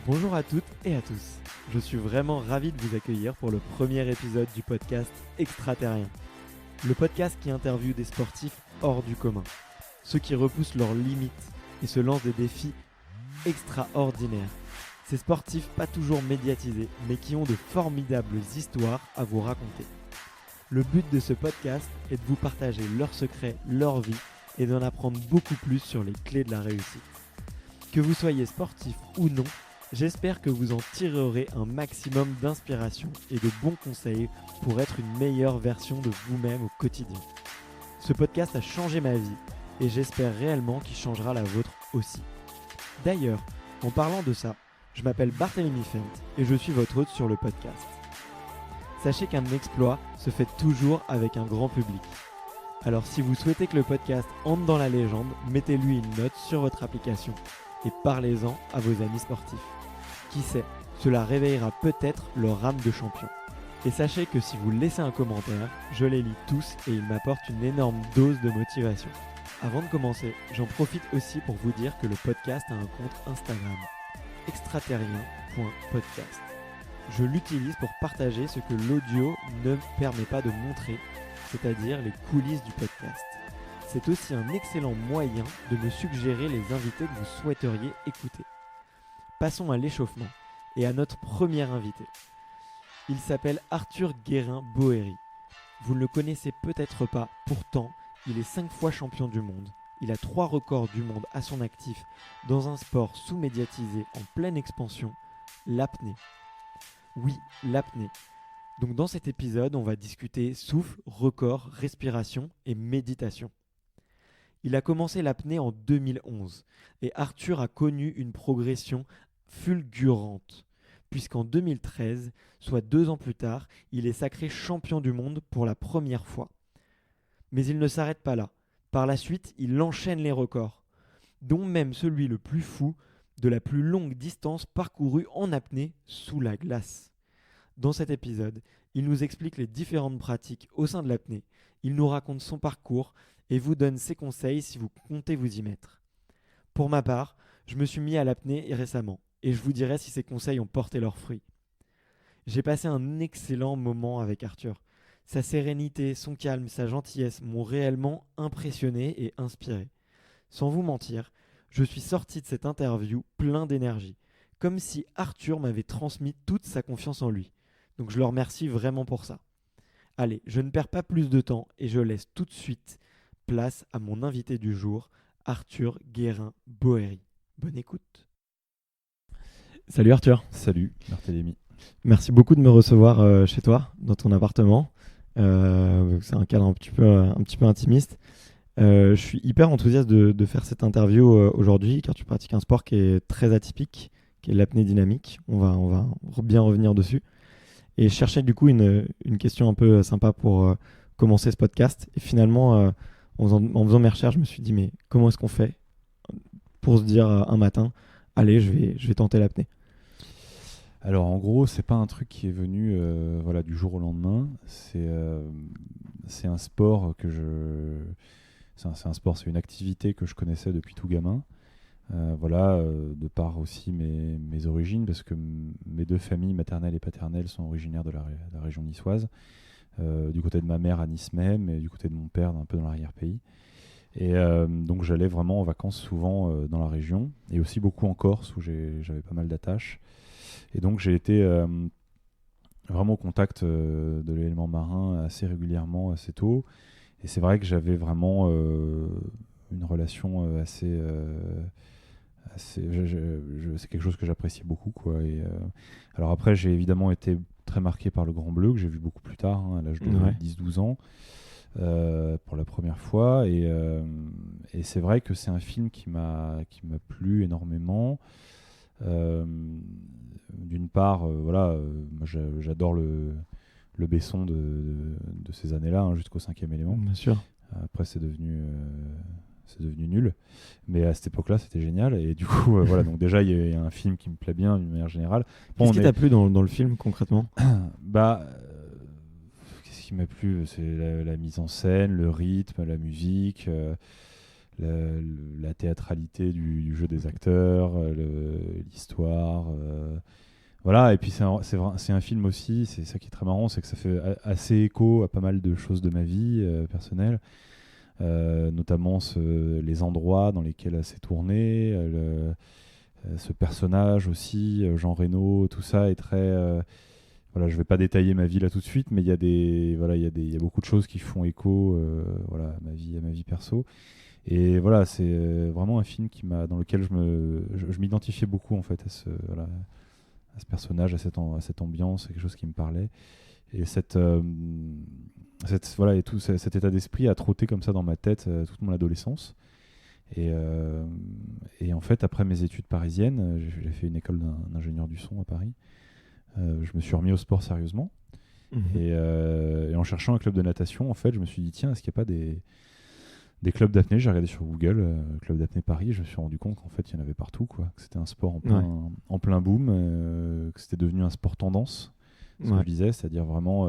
Bonjour à toutes et à tous. Je suis vraiment ravi de vous accueillir pour le premier épisode du podcast Extraterrien. Le podcast qui interviewe des sportifs hors du commun. Ceux qui repoussent leurs limites et se lancent des défis extraordinaires. Ces sportifs pas toujours médiatisés, mais qui ont de formidables histoires à vous raconter. Le but de ce podcast est de vous partager leurs secrets, leur vie et d'en apprendre beaucoup plus sur les clés de la réussite. Que vous soyez sportif ou non, j'espère que vous en tirerez un maximum d'inspiration et de bons conseils pour être une meilleure version de vous-même au quotidien. Ce podcast a changé ma vie et j'espère réellement qu'il changera la vôtre aussi. D'ailleurs, en parlant de ça, je m'appelle Barthélémy Fent et je suis votre hôte sur le podcast. Sachez qu'un exploit se fait toujours avec un grand public. Alors si vous souhaitez que le podcast entre dans la légende, mettez-lui une note sur votre application et parlez-en à vos amis sportifs. Qui sait, cela réveillera peut-être leur âme de champion. Et sachez que si vous laissez un commentaire, je les lis tous et ils m'apportent une énorme dose de motivation. Avant de commencer, j'en profite aussi pour vous dire que le podcast a un compte Instagram, extraterrien.podcast. Je l'utilise pour partager ce que l'audio ne permet pas de montrer, c'est-à-dire les coulisses du podcast. C'est aussi un excellent moyen de me suggérer les invités que vous souhaiteriez écouter. Passons à l'échauffement et à notre premier invité. Il s'appelle Arthur Guérin-Boëri. Vous ne le connaissez peut-être pas, pourtant, il est 5 fois champion du monde. Il a 3 records du monde à son actif dans un sport sous-médiatisé en pleine expansion, l'apnée. Oui, l'apnée. Donc dans cet épisode, on va discuter souffle, record, respiration et méditation. Il a commencé l'apnée en 2011 et Arthur a connu une progression fulgurante, puisqu'en 2013, soit 2 ans plus tard, il est sacré champion du monde pour la première fois. Mais il ne s'arrête pas là. Par la suite, il enchaîne les records, dont même celui le plus fou de la plus longue distance parcourue en apnée sous la glace. Dans cet épisode, il nous explique les différentes pratiques au sein de l'apnée, il nous raconte son parcours et vous donne ses conseils si vous comptez vous y mettre. Pour ma part, je me suis mis à l'apnée récemment et je vous dirai si ces conseils ont porté leurs fruits. J'ai passé un excellent moment avec Arthur. Sa sérénité, son calme, sa gentillesse m'ont réellement impressionné et inspiré. Sans vous mentir, je suis sorti de cette interview plein d'énergie, comme si Arthur m'avait transmis toute sa confiance en lui. Donc je le remercie vraiment pour ça. Allez, je ne perds pas plus de temps et je laisse tout de suite place à mon invité du jour, Arthur Guérin-Boëri. Bonne écoute. Salut Arthur. Salut Barthélémy. Merci beaucoup de me recevoir chez toi, dans ton appartement. C'est un cadre un petit peu intimiste. Je suis hyper enthousiaste de faire cette interview aujourd'hui, car tu pratiques un sport qui est très atypique, qui est l'apnée dynamique. On va bien revenir dessus. Et je cherchais du coup une question un peu sympa pour commencer ce podcast. Et finalement, en faisant mes recherches, je me suis dit, mais comment est-ce qu'on fait pour se dire un matin, allez, je vais tenter l'apnée. Alors en gros, c'est pas un truc qui est venu du jour au lendemain. C'est un sport c'est une activité que je connaissais depuis tout gamin. De par aussi mes origines, parce que mes 2 familles maternelles et paternelles sont originaires de la région niçoise, du côté de ma mère à Nice même, et du côté de mon père un peu dans l'arrière-pays. Et donc j'allais vraiment en vacances souvent dans la région, et aussi beaucoup en Corse où j'avais pas mal d'attaches. Et donc j'ai été vraiment au contact de l'élément marin assez régulièrement, assez tôt. Et c'est vrai que j'avais vraiment une relation assez c'est quelque chose que j'appréciais beaucoup, quoi. Et alors après, j'ai évidemment été très marqué par le Grand Bleu, que j'ai vu beaucoup plus tard, à l'âge de 10-12 ans, pour la première fois. Et c'est vrai que c'est un film qui m'a plu énormément. D'une part, moi j'adore le Besson de ces années-là, jusqu'au 5e élément. Bien sûr. Après, c'est devenu nul, mais à cette époque-là c'était génial. Et du coup donc déjà il y a un film qui me plaît bien d'une manière générale. Qu'est-ce qui t'a plu dans le film concrètement? Qu'est-ce qui m'a plu? C'est la mise en scène, le rythme, la musique, la théâtralité du jeu des acteurs, l'histoire. Voilà, et puis c'est un film aussi, c'est ça qui est très marrant, c'est que ça fait assez écho à pas mal de choses de ma vie personnelle, notamment les endroits dans lesquels elle s'est tournée, ce personnage aussi, Jean Reno, tout ça est très... voilà, je vais pas détailler ma vie là tout de suite, mais il y a il y a beaucoup de choses qui font écho voilà, à ma vie perso. Et voilà, c'est vraiment un film dans lequel je m'identifiais beaucoup en fait voilà, à ce personnage, à cette ambiance, c'est quelque chose qui me parlait. Et voilà, et tout cet état d'esprit a trotté comme ça dans ma tête toute mon adolescence. Et en fait, après mes études parisiennes, j'ai fait une école d'ingénieur du son à Paris. Je me suis remis au sport sérieusement. Et en cherchant un club de natation, en fait, je me suis dit, tiens, est-ce qu'il n'y a pas des clubs d'apnée? J'ai regardé sur Google, club d'apnée Paris, je me suis rendu compte qu'en fait, il y en avait partout, quoi. Que c'était un sport en plein boom, que c'était devenu un sport tendance, ce que je disais, c'est-à-dire vraiment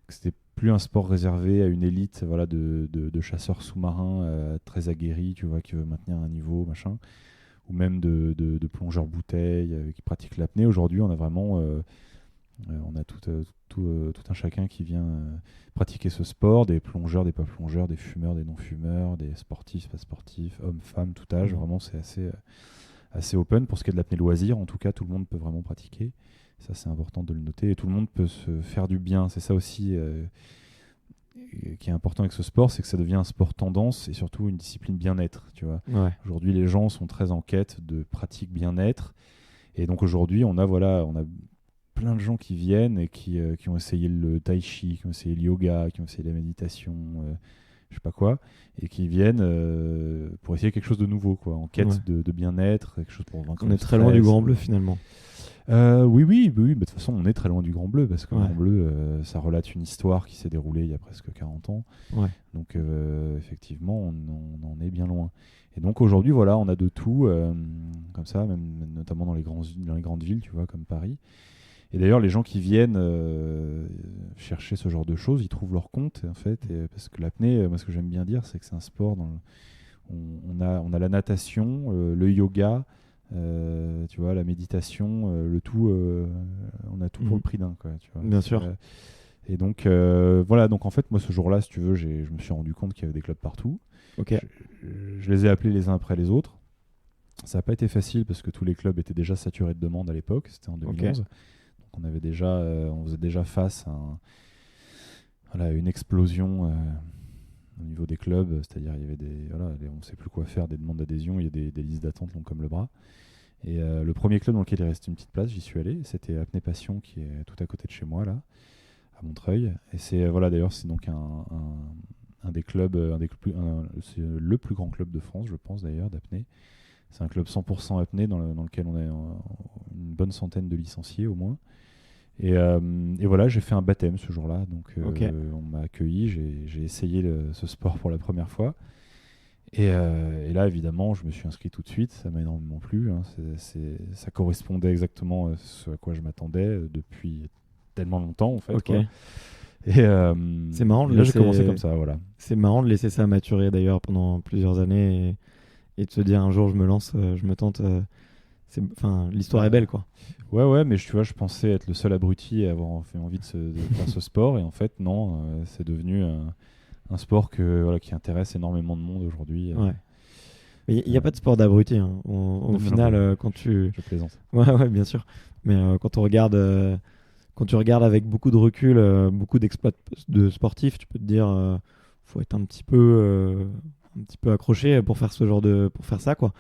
que c'était plus un sport réservé à une élite, voilà, de chasseurs sous-marins très aguerris, tu vois, qui veut maintenir un niveau, machin, ou même de plongeurs bouteilles qui pratiquent l'apnée. Aujourd'hui, on a vraiment on a tout un chacun qui vient pratiquer ce sport, des plongeurs, des pas plongeurs, des fumeurs, des non-fumeurs, des sportifs, pas sportifs, hommes, femmes, tout âge. Vraiment, c'est assez open. Pour ce qui est de l'apnée loisir, en tout cas, tout le monde peut vraiment pratiquer. Ça, c'est important de le noter. Et tout le monde peut se faire du bien. C'est ça aussi qui est important avec ce sport, c'est que ça devient un sport tendance et surtout une discipline bien-être. Tu vois. Aujourd'hui, les gens sont très en quête de pratiques bien-être. Et donc aujourd'hui, on a plein de gens qui viennent et qui ont essayé le tai chi, qui ont essayé le yoga, qui ont essayé la méditation, je sais pas quoi, et qui viennent pour essayer quelque chose de nouveau, quoi, en quête de bien-être, quelque chose pour vaincre On le est très loin du stress. Grand Bleu finalement. Oui, mais de toute façon, on est très loin du Grand Bleu, parce que le Grand Bleu, ça relate une histoire qui s'est déroulée il y a presque 40 ans. Donc, effectivement, on en est bien loin. Et donc, aujourd'hui, voilà, on a de tout, comme ça, même, notamment dans les grandes villes, tu vois, comme Paris. Et d'ailleurs, les gens qui viennent chercher ce genre de choses, ils trouvent leur compte, en fait. Parce que l'apnée, moi, ce que j'aime bien dire, c'est que c'est un sport on a la natation, le yoga, tu vois, la méditation, le tout, on a tout pour le prix d'un, quoi, tu vois. Bien sûr. Et donc, voilà, donc en fait, moi, ce jour-là, si tu veux, je me suis rendu compte qu'il y avait des clubs partout. Je les ai appelés les uns après les autres. Ça n'a pas été facile parce que tous les clubs étaient déjà saturés de demandes à l'époque, c'était en 2011. Donc on faisait déjà face à une explosion au niveau des clubs, c'est-à-dire il y avait on ne sait plus quoi faire, des demandes d'adhésion, il y a des listes d'attente longues comme le bras. Et le premier club dans lequel il restait une petite place, j'y suis allé, c'était Apnée Passion, qui est tout à côté de chez moi, là, à Montreuil. Et c'est d'ailleurs, c'est donc un des clubs, c'est le plus grand club de France, je pense d'ailleurs, d'apnée. C'est un club 100% apnée dans lequel on a une bonne centaine de licenciés au moins. Et voilà, j'ai fait un baptême ce jour-là. Donc on m'a accueilli, j'ai essayé ce sport pour la première fois. Et là, évidemment, je me suis inscrit tout de suite. Ça m'a énormément plu. Hein. Ça correspondait exactement à ce à quoi je m'attendais depuis tellement longtemps, en fait. Quoi. Et c'est marrant. Là, j'ai commencé comme ça, voilà. C'est marrant de laisser ça maturer d'ailleurs pendant plusieurs années et de se dire un jour je me lance, je me tente. L'histoire est belle, quoi. Ouais, mais tu vois, je pensais être le seul abruti à avoir fait envie de faire ce sport, et en fait, non, c'est devenu un sport qui intéresse énormément de monde aujourd'hui. Mais il n'y a pas de sport d'abruti. Hein. Au final, quand tu... Je plaisante. Ouais, bien sûr. Mais quand tu regardes avec beaucoup de recul, beaucoup d'exploits de sportifs, tu peux te dire, faut être un petit peu accroché pour faire pour faire ça, quoi.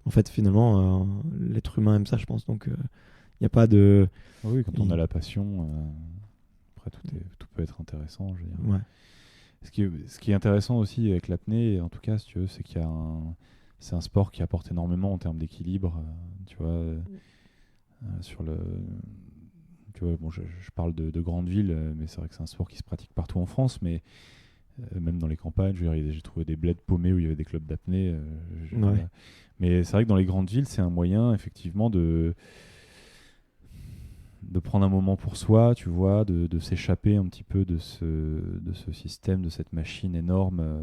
En fait, finalement, l'être humain aime ça, je pense. Donc, il n'y a pas de... Oui, quand on a la passion, après, tout peut être intéressant, je veux dire. Ouais. Ce qui est intéressant aussi avec l'apnée, en tout cas, si tu veux, c'est c'est un sport qui apporte énormément en termes d'équilibre. Tu vois, tu vois, bon, je parle de grandes villes, mais c'est vrai que c'est un sport qui se pratique partout en France, mais même dans les campagnes, j'ai trouvé des bleds paumés où il y avait des clubs d'apnée. Mais c'est vrai que dans les grandes villes, c'est un moyen, effectivement, de prendre un moment pour soi, tu vois, de, s'échapper un petit peu de ce système, de cette machine énorme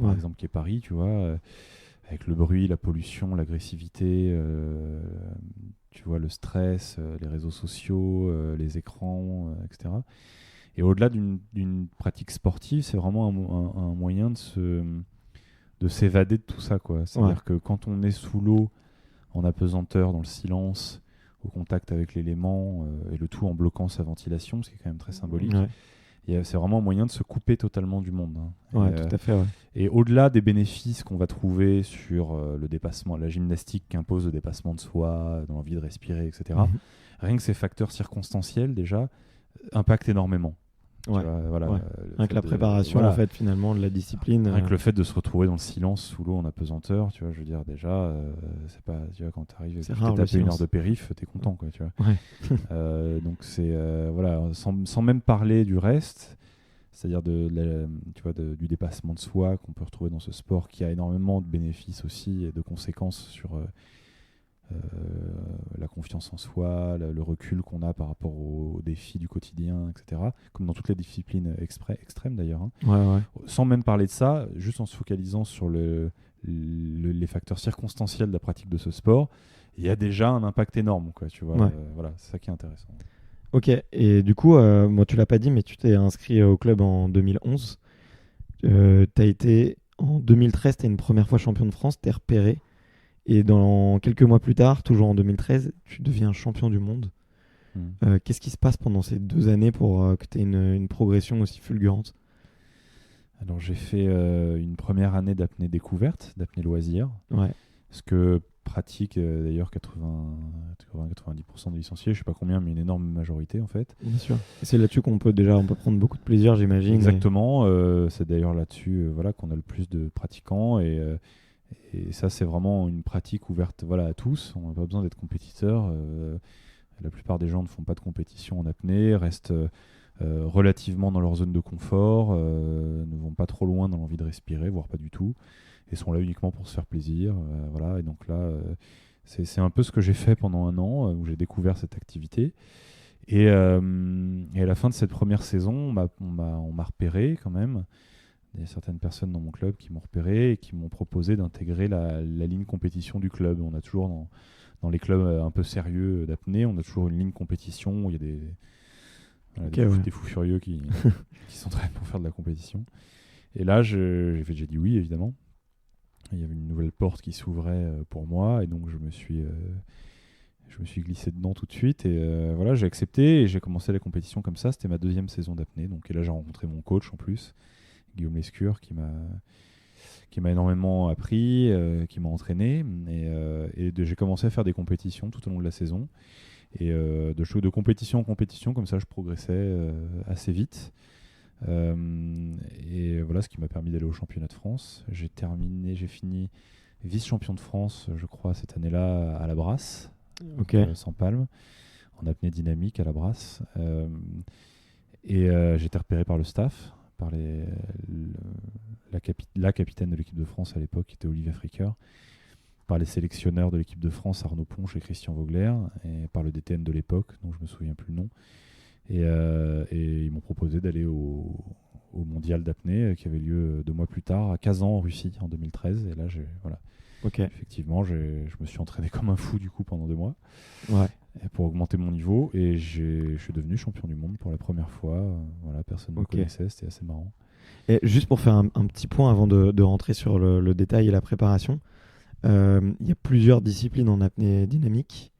par exemple, qui est Paris, tu vois, avec le bruit, la pollution, l'agressivité, tu vois, le stress, les réseaux sociaux, les écrans, etc. Et au-delà d'une pratique sportive, c'est vraiment un moyen de s'évader de tout ça, quoi. C'est-à-dire que quand on est sous l'eau, en apesanteur, dans le silence, au contact avec l'élément, et le tout en bloquant sa ventilation, ce qui est quand même très symbolique, c'est vraiment un moyen de se couper totalement du monde. Tout à fait. Et au-delà des bénéfices qu'on va trouver sur le dépassement, la gymnastique qui impose le dépassement de soi, dans l'envie de respirer, etc., rien que ces facteurs circonstanciels, déjà, impactent énormément. Rien que la préparation, en fait, finalement, de la discipline. Rien que le fait de se retrouver dans le silence, sous l'eau, en apesanteur, tu vois, je veux dire, déjà, c'est pas, tu vois, quand tu arrives, tu t'es tapé une heure de périph', t'es content, quoi, tu vois. Donc, c'est, sans même parler du reste, c'est-à-dire tu vois, du dépassement de soi qu'on peut retrouver dans ce sport qui a énormément de bénéfices aussi et de conséquences sur la confiance en soi, le recul qu'on a par rapport aux défis du quotidien, etc. Comme dans toutes les disciplines extrêmes d'ailleurs. Sans même parler de ça, juste en se focalisant sur les facteurs circonstanciels de la pratique de ce sport, il y a déjà un impact énorme, quoi, tu vois. C'est ça qui est intéressant. Ok, et du coup, moi tu l'as pas dit, mais tu t'es inscrit au club en 2011. T'as été, en 2013, t'es une première fois champion de France, t'es repéré. Et dans quelques mois plus tard, toujours en 2013, tu deviens champion du monde. Qu'est-ce qui se passe pendant ces 2 années pour que tu aies une progression aussi fulgurante ? Alors j'ai fait une première année d'apnée découverte, d'apnée loisir. Ce que pratique d'ailleurs 90% des licenciés, je sais pas combien, mais une énorme majorité en fait. Bien sûr. Et c'est là-dessus qu'on peut prendre beaucoup de plaisir, j'imagine. Exactement. C'est d'ailleurs là-dessus qu'on a le plus de pratiquants et ça, c'est vraiment une pratique ouverte à tous. On n'a pas besoin d'être compétiteur. La plupart des gens ne font pas de compétition en apnée, restent relativement dans leur zone de confort, ne vont pas trop loin dans l'envie de respirer, voire pas du tout, et sont là uniquement pour se faire plaisir. Et donc là, c'est un peu ce que j'ai fait pendant 1 an, où j'ai découvert cette activité. Et à la fin de cette première saison, on m'a repéré quand même. Il y a certaines personnes dans mon club qui m'ont repéré et qui m'ont proposé d'intégrer la ligne compétition du club. On a toujours dans les clubs un peu sérieux d'apnée, on a toujours une ligne compétition où il y a des fous furieux qui s'entraînent pour faire de la compétition. Et là, j'ai dit oui, évidemment. Il y avait une nouvelle porte qui s'ouvrait pour moi et donc je me suis glissé dedans tout de suite et j'ai accepté et j'ai commencé la compétition comme ça. C'était ma 2e saison d'apnée. Et là, j'ai rencontré mon coach en plus, Guillaume Lescure, qui m'a énormément appris, qui m'a entraîné et j'ai commencé à faire des compétitions tout au long de la saison et de compétition en compétition, comme ça je progressais assez vite et voilà ce qui m'a permis d'aller au championnat de France. J'ai fini vice-champion de France, je crois, cette année-là à la Brasse, sans palme, en apnée dynamique à la Brasse et j'étais repéré par le staff, par la capitaine de l'équipe de France à l'époque, qui était Olivier Fricker, par les sélectionneurs de l'équipe de France, Arnaud Ponche et Christian Vogler, et par le DTN de l'époque, dont je me souviens plus le nom. Et ils m'ont proposé d'aller au mondial d'apnée qui avait lieu 2 mois plus tard à Kazan en Russie en 2013. Et là, effectivement, je me suis entraîné comme un fou du coup pendant 2 mois. Pour augmenter mon niveau et je suis devenu champion du monde pour la première fois. Personne ne me connaissait, c'était assez marrant. Et juste pour faire un petit point avant de rentrer sur le détail et la préparation, il y a plusieurs disciplines en apnée dynamique.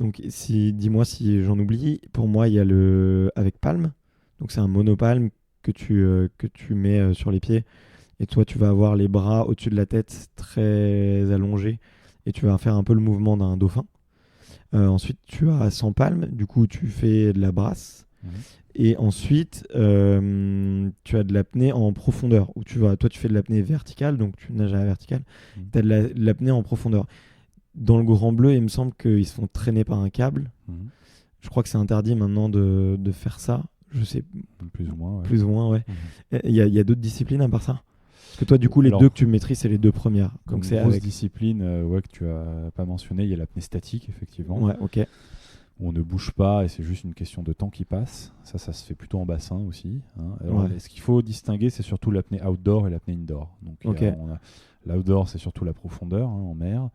Donc dis-moi si j'en oublie. Pour moi, il y a avec palme. Donc c'est un monopalme que tu mets sur les pieds et toi tu vas avoir les bras au-dessus de la tête très allongés et tu vas faire un peu le mouvement d'un dauphin. Ensuite, tu as sans palme, du coup, tu fais de la brasse. Et ensuite, tu as de l'apnée en profondeur. Où tu fais de l'apnée verticale, donc tu nages à la verticale. Tu as de l'apnée en profondeur. Dans le Grand Bleu, il me semble qu'ils se font traîner par un câble. Je crois que c'est interdit maintenant de faire ça. Je sais. Plus ou moins, ouais. Plus ou moins, ouais. Il y a d'autres disciplines à part ça ? Parce que toi, du coup, les 2 que tu maîtrises, c'est les 2 premières. Donc c'est grosse discipline que tu n'as pas mentionné, il y a l'apnée statique, effectivement. Ouais, ok. où on ne bouge pas et c'est juste une question de temps qui passe. Ça se fait plutôt en bassin aussi. Hein. Alors, ce qu'il faut distinguer, c'est surtout l'apnée outdoor et l'apnée indoor. Donc, l'outdoor, c'est surtout la profondeur en mer,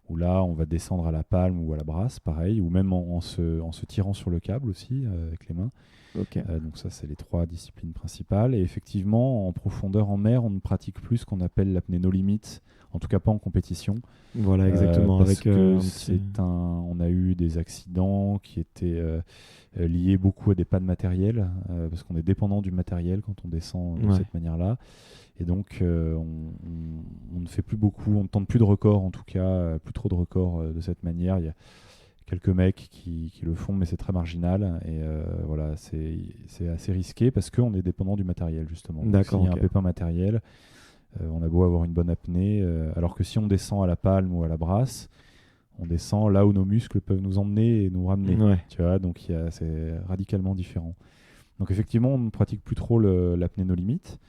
où là, on va descendre à la palme ou à la brasse, pareil, ou même en se tirant sur le câble aussi, avec les mains. Donc ça, c'est les 3 disciplines principales. Et effectivement, en profondeur en mer, on ne pratique plus ce qu'on appelle l'apnée no limit, en tout cas pas en compétition. Voilà, exactement. Parce que on a eu des accidents qui étaient liés beaucoup à des pannes matérielles, parce qu'on est dépendant du matériel quand on descend de cette manière-là. Et donc, on ne fait plus beaucoup, on ne tente plus de records, en tout cas, plus trop de records de cette manière. Il y a quelques mecs qui le font, mais c'est très marginal. Et voilà, c'est assez risqué parce qu'on est dépendant du matériel, justement. D'accord. S'il y a un pépin matériel, on a beau avoir une bonne apnée, alors que si on descend à la palme ou à la brasse, on descend là où nos muscles peuvent nous emmener et nous ramener. Tu vois, donc c'est radicalement différent. Donc effectivement, on ne pratique plus trop l'apnée no limit,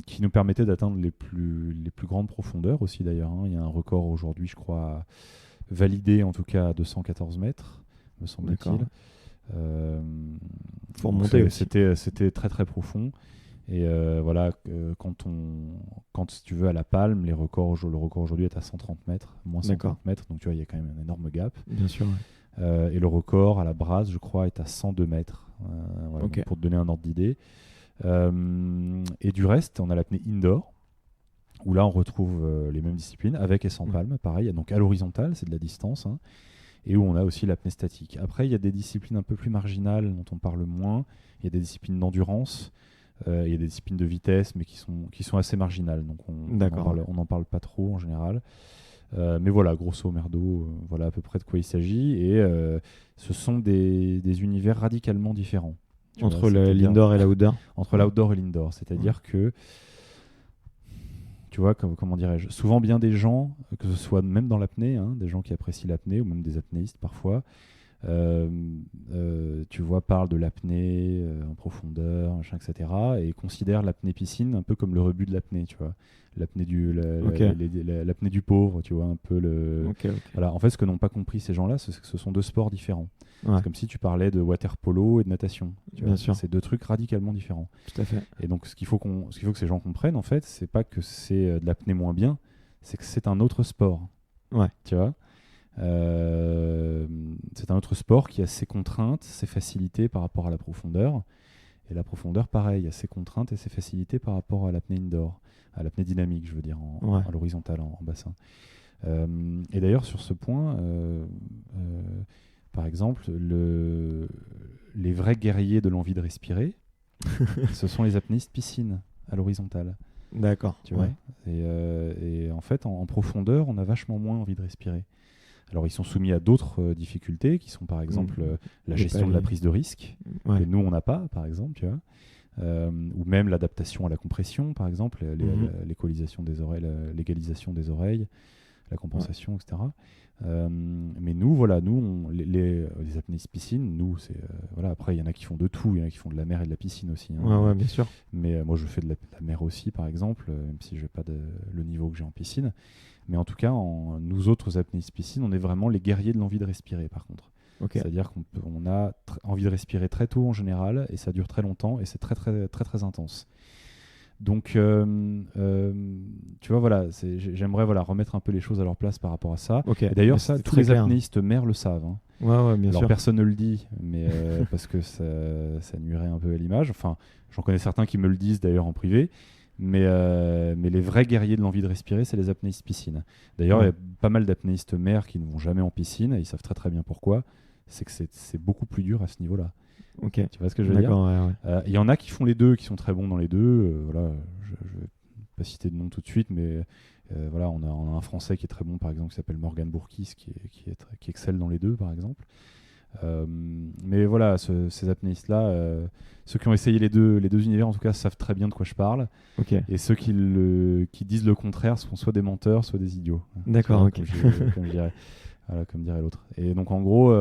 qui nous permettait d'atteindre les plus grandes profondeurs aussi d'ailleurs. Hein. Il y a un record aujourd'hui, je crois, validé en tout cas à 214 mètres, me semble-t-il. Faut remonter. C'était très très profond. Et voilà, quand si tu veux à la palme, le record aujourd'hui est à 130 mètres, moins 130 mètres, donc tu vois, il y a quand même un énorme gap. Bien sûr. Et le record à la brasse, je crois, est à 102 mètres, pour te donner un ordre d'idée. Et du reste, on a l'apnée indoor, où là on retrouve les mêmes disciplines, avec et sans palme, pareil, donc à l'horizontale, c'est de la distance, hein, et où on a aussi l'apnée statique. Après, il y a des disciplines un peu plus marginales, dont on parle moins, il y a des disciplines d'endurance, il y a des disciplines de vitesse, mais qui sont assez marginales, donc on n'en parle pas trop en général. Mais voilà, grosso merdo, voilà à peu près de quoi il s'agit, et ce sont des univers radicalement différents. Entre l'indoor et l'outdoor. Entre l'outdoor et l'indoor, c'est-à-dire que, tu vois, comment dirais-je, souvent bien des gens, que ce soit même dans l'apnée, hein, des gens qui apprécient l'apnée, ou même des apnéistes parfois, tu vois, parlent de l'apnée en profondeur, machin, etc. et considèrent l'apnée piscine un peu comme le rebut de l'apnée, tu vois. L'apnée l'apnée du pauvre, tu vois, un peu Voilà. En fait, ce que n'ont pas compris ces gens-là, c'est que ce sont 2 sports différents. C'est comme si tu parlais de water polo et de natation. Bien sûr. C'est 2 trucs radicalement différents. Tout à fait. Et donc, ce qu'il faut que ces gens comprennent, en fait, c'est pas que c'est de l'apnée moins bien, c'est que c'est un autre sport. Tu vois. C'est un autre sport qui a ses contraintes, ses facilités par rapport à la profondeur. Et la profondeur, pareil, a ses contraintes et ses facilités par rapport à l'apnée indoor, à l'apnée dynamique, je veux dire, à l'horizontale, en bassin. Et d'ailleurs, sur ce point, par exemple, les vrais guerriers de l'envie de respirer, ce sont les apnéistes piscine, à l'horizontale. D'accord. Tu vois. Et en fait, en profondeur, on a vachement moins envie de respirer. Alors, ils sont soumis à d'autres difficultés, qui sont par exemple la gestion de la prise de risque, que nous, on n'a pas, par exemple, tu vois. Ou même l'adaptation à la compression, par exemple, l'équalisation des oreilles, l'égalisation des oreilles, la compensation, etc. Mais nous, voilà, les apnéistes piscine, nous, c'est voilà. Après, il y en a qui font de tout, il y en a qui font de la mer et de la piscine aussi. Hein. Bien sûr. Mais moi, je fais de la mer aussi, par exemple, même si je n'ai pas le niveau que j'ai en piscine. Mais en tout cas, nous autres apnéistes piscine, on est vraiment les guerriers de l'envie de respirer, par contre. C'est-à-dire qu'on a envie de respirer très tôt en général, et ça dure très longtemps, et c'est très, très, très, très intense. Donc, tu vois, voilà, j'aimerais remettre un peu les choses à leur place par rapport à ça. Et d'ailleurs, ça, tous les apnéistes mers le savent. Hein. Bien Alors, sûr. personne ne le dit, mais parce que ça nuirait un peu à l'image. Enfin, j'en connais certains qui me le disent d'ailleurs en privé. Mais les vrais guerriers de l'envie de respirer, c'est les apnéistes piscine. D'ailleurs, il y a pas mal d'apnéistes mer qui ne vont jamais en piscine, et ils savent très très bien pourquoi. C'est que c'est beaucoup plus dur à ce niveau-là. Tu vois ce que je veux dire ? Il y en a qui font les deux, qui sont très bons dans les deux. Voilà, je ne vais pas citer de nom tout de suite, mais voilà, on a un Français qui est très bon, par exemple, qui s'appelle Morgan Bourkis, qui excelle dans les deux, par exemple. Mais voilà, ces apnéistes-là, ceux qui ont essayé les deux univers, en tout cas, savent très bien de quoi je parle. Et ceux qui disent le contraire sont soit des menteurs, soit des idiots. D'accord, comme je dirais. Voilà, comme dirait l'autre. Et donc, en gros,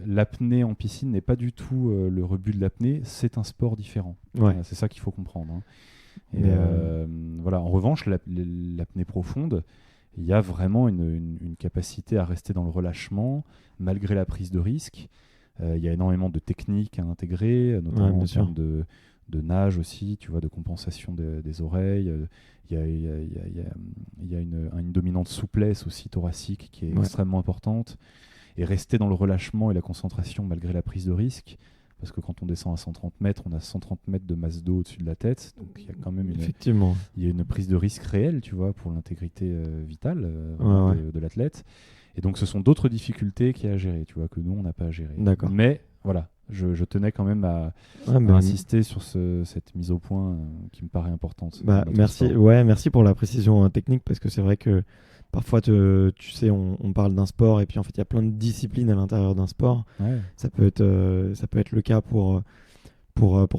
l'apnée en piscine n'est pas du tout le rebut de l'apnée, c'est un sport différent. Voilà, c'est ça qu'il faut comprendre. Hein. Et voilà. En revanche, l'apnée profonde, il y a vraiment une capacité à rester dans le relâchement malgré la prise de risque. Il y a énormément de techniques à intégrer, notamment en termes de nage aussi, tu vois, de compensation des oreilles. Il y a une dominante souplesse aussi thoracique qui est extrêmement importante. Et rester dans le relâchement et la concentration malgré la prise de risque, parce que quand on descend à 130 mètres, on a 130 mètres de masse d'eau au-dessus de la tête, donc il y a quand même une prise de risque réelle, tu vois, pour l'intégrité vitale de l'athlète. Et donc ce sont d'autres difficultés qu'il y a à gérer, tu vois, que nous on n'a pas à gérer. D'accord. Mais voilà, je tenais quand même à insister sur cette mise au point qui me paraît importante. Merci pour la précision technique, parce que c'est vrai que parfois, tu sais, on parle d'un sport et puis en fait, il y a plein de disciplines à l'intérieur d'un sport. Ouais. Ça peut être le cas pour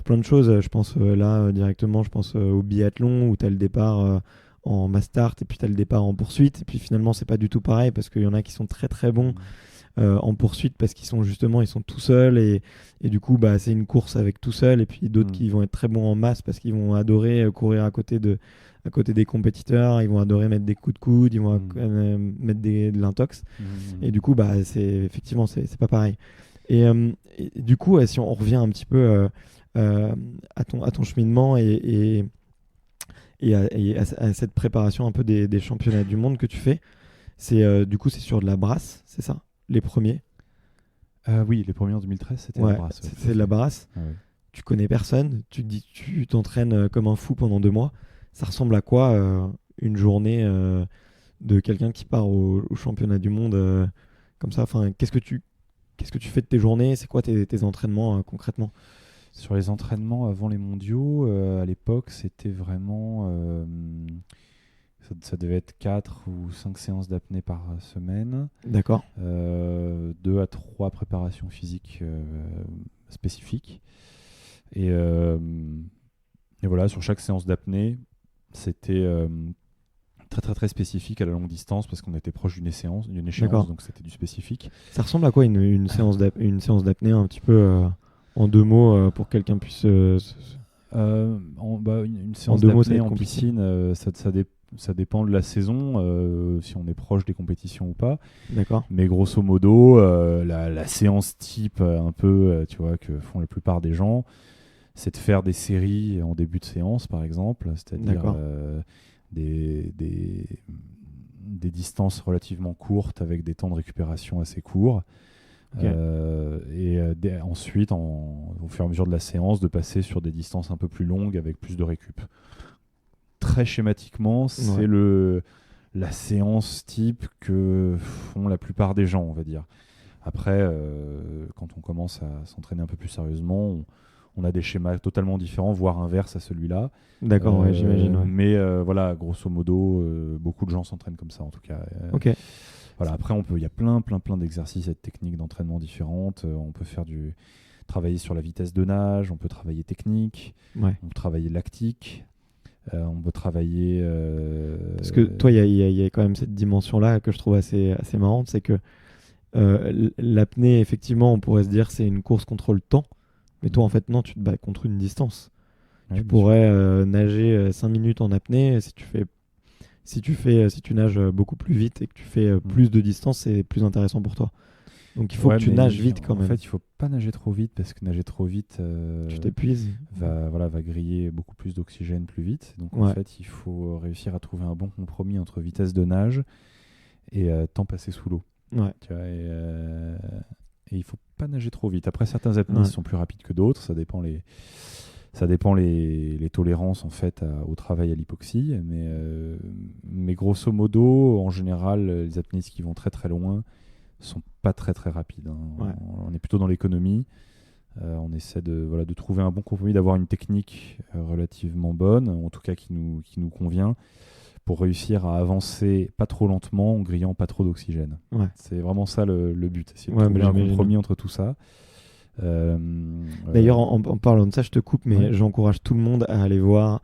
plein de choses. Je pense directement, je pense au biathlon où tu as le départ en mass start et puis tu as le départ en poursuite. Et puis finalement, c'est pas du tout pareil parce qu'il y en a qui sont très très bons en poursuite parce qu'ils sont tout seuls et du coup, c'est une course avec tout seul. Et puis d'autres qui vont être très bons en masse parce qu'ils vont adorer courir à côté des compétiteurs, ils vont adorer mettre des coups de coude, ils vont mettre de l'intox. Et du coup, effectivement, c'est pas pareil. Et du coup, si on revient un petit peu à ton cheminement et à cette préparation un peu des championnats du monde que tu fais, du coup, c'est sur de la brasse, c'est ça? Les premiers? Oui, les premiers en 2013, c'était la brasse. C'est de la brasse. Ah, ouais. Tu connais personne, tu t'entraînes comme un fou pendant 2 mois. Ça ressemble à quoi une journée de quelqu'un qui part au championnat du monde comme ça? Enfin, qu'est-ce que tu fais de tes journées? C'est quoi tes entraînements concrètement? Sur les entraînements avant les mondiaux, à l'époque, c'était vraiment... ça devait être 4 ou 5 séances d'apnée par semaine. D'accord. 2 à 3 préparations physiques spécifiques. Et voilà, sur chaque séance d'apnée, c'était très très très spécifique à la longue distance parce qu'on était proche d'une échéance, donc c'était du spécifique. Ça ressemble à quoi une séance d'apnée un petit peu en 2 mots pour que quelqu'un puisse... une séance d'apnée en piscine, ça dépend de la saison, si on est proche des compétitions ou pas. D'accord. Mais grosso modo, la séance type un peu, tu vois, que font la plupart des gens, c'est de faire des séries en début de séance, par exemple, c'est-à-dire des distances relativement courtes avec des temps de récupération assez courts. Okay. Ensuite, au fur et à mesure de la séance, de passer sur des distances un peu plus longues avec plus de récup. Très schématiquement, c'est la séance type que font la plupart des gens, on va dire. Après, quand on commence à s'entraîner un peu plus sérieusement, on a des schémas totalement différents, voire inverses à celui-là. D'accord, j'imagine. Ouais. Mais voilà, grosso modo, beaucoup de gens s'entraînent comme ça, en tout cas. Ok. Voilà, après, il y a plein d'exercices et de techniques d'entraînement différentes. On peut travailler sur la vitesse de nage, on peut travailler technique, on peut travailler lactique. On peut travailler... Parce que toi, il y a quand même cette dimension-là que je trouve assez marrante, c'est que l'apnée, effectivement, on pourrait se dire c'est une course contre le temps, mais toi, en fait, non, tu te bats contre une distance. Tu pourrais nager 5 minutes en apnée, si tu nages beaucoup plus vite et que tu fais plus de distance, c'est plus intéressant pour toi. Donc il faut que tu nages vite quand même. En fait, il ne faut pas nager trop vite parce que nager trop vite tu t'épuises. va griller beaucoup plus d'oxygène plus vite. Donc en fait, il faut réussir à trouver un bon compromis entre vitesse de nage et temps passé sous l'eau. Ouais. Tu vois, et il ne faut pas nager trop vite. Après, certains apnéistes sont plus rapides que d'autres. Ça dépend les tolérances en fait au travail à l'hypoxie. Mais grosso modo, en général, les apnéistes qui vont très très loin sont pas très très rapides. On est plutôt dans l'économie. On essaie de trouver un bon compromis, d'avoir une technique relativement bonne, en tout cas qui nous convient, pour réussir à avancer pas trop lentement en grillant pas trop d'oxygène. Ouais. C'est vraiment ça le but, essayer de trouver un compromis entre tout ça. D'ailleurs, en parlant de ça, je te coupe, mais j'encourage tout le monde à aller voir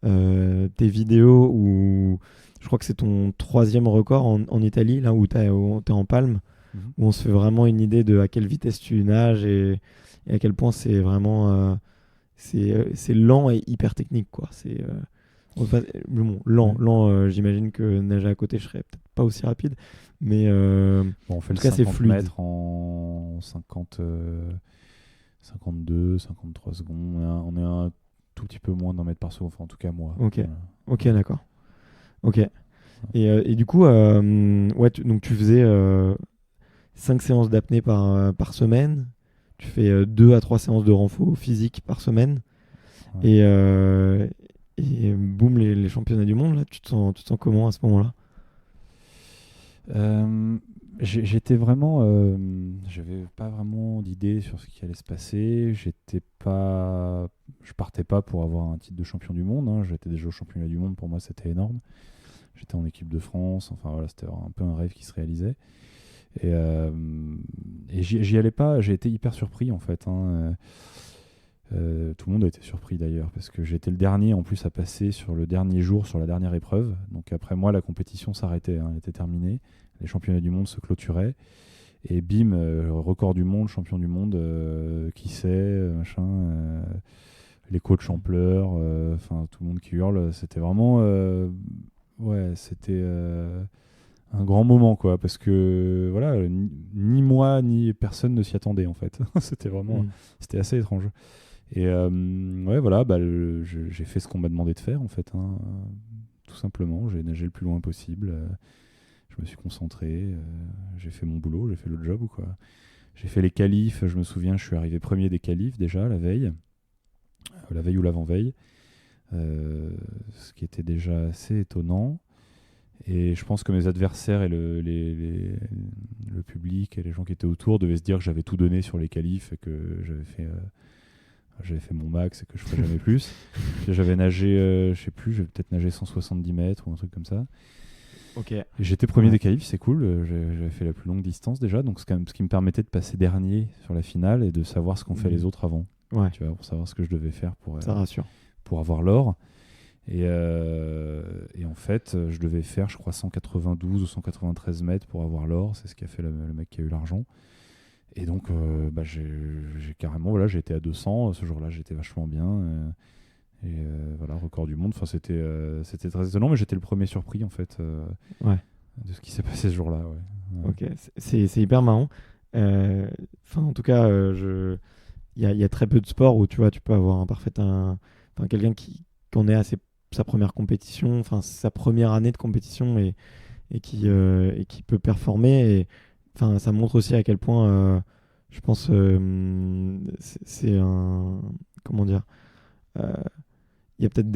tes vidéos où je crois que c'est ton 3e record en Italie, là où t'es en palme. Où on se fait vraiment une idée de à quelle vitesse tu nages et à quel point c'est vraiment c'est lent et hyper technique, quoi. Bon, lent, j'imagine que nager à côté, je serais peut-être pas aussi rapide, mais Bon, on fait en le tout cas, c'est 50 fluide. mètres en 52, 53 secondes. On est un tout petit peu moins d'un mètre par seconde, enfin en tout cas moi. Ok. Voilà. Ok, d'accord. Ok. Et du coup, ouais, donc tu faisais 5 séances d'apnée par semaine. Tu fais 2 à 3 séances de renfo physique par semaine. Ouais. Et boum, les championnats du monde, là, tu te sens comment à ce moment-là? J'étais vraiment, j'avais pas vraiment d'idée sur ce qui allait se passer. Je partais pas pour avoir un titre de champion du monde, hein. J'étais déjà au championnat du monde, pour moi c'était énorme. J'étais en équipe de France, enfin voilà, c'était un peu un rêve qui se réalisait. Et j'y allais pas, j'ai été hyper surpris en fait, hein. Tout le monde a été surpris d'ailleurs, parce que j'étais le dernier en plus à passer sur le dernier jour, sur la dernière épreuve. Donc après moi, la compétition s'arrêtait, hein, elle était terminée. Les championnats du monde se clôturaient. Et bim, record du monde, champion du monde, qui sait, machin. Les coachs en pleurs, enfin tout le monde qui hurle. C'était vraiment, ouais, c'était un grand moment, quoi, parce que voilà, ni moi ni personne ne s'y attendait en fait. C'était vraiment, c'était assez étrange. Et ouais, voilà, bah, j'ai fait ce qu'on m'a demandé de faire en fait, hein, tout simplement. J'ai nagé le plus loin possible. Je me suis concentré. J'ai fait mon boulot, j'ai fait le job, quoi. J'ai fait les qualifs. Je me souviens, je suis arrivé premier des qualifs déjà la veille ou l'avant-veille, ce qui était déjà assez étonnant. Et je pense que mes adversaires et le public et les gens qui étaient autour devaient se dire que j'avais tout donné sur les qualifs et que j'avais fait mon max et que je ferais jamais plus. J'avais nagé, je sais plus, j'avais peut-être nagé 170 mètres ou un truc comme ça. Ok. Et j'étais premier des qualifs, c'est cool. J'avais fait la plus longue distance déjà, donc c'est quand même ce qui me permettait de passer dernier sur la finale et de savoir ce qu'ont fait les autres avant. Ouais. Tu vois, pour savoir ce que je devais faire Ça rassure. pour avoir l'or. Et en fait, je devais faire, je crois, 192 ou 193 mètres pour avoir l'or. C'est ce qu'a fait le mec qui a eu l'argent. Et donc, bah, j'ai carrément, voilà, j'étais à 200. Ce jour-là, j'étais vachement bien. Voilà, record du monde. Enfin, c'était très étonnant, mais j'étais le premier surpris, en fait, Ouais. de ce qui s'est passé ce jour-là. Ouais. Ok, c'est hyper marrant. Enfin, en tout cas, il y a très peu de sports où tu vois, tu peux avoir enfin, quelqu'un qui en est à sa première compétition, enfin sa première année de compétition et qui peut performer. Et enfin, ça montre aussi à quel point, je pense, c'est un, comment dire, euh, il y a peut-être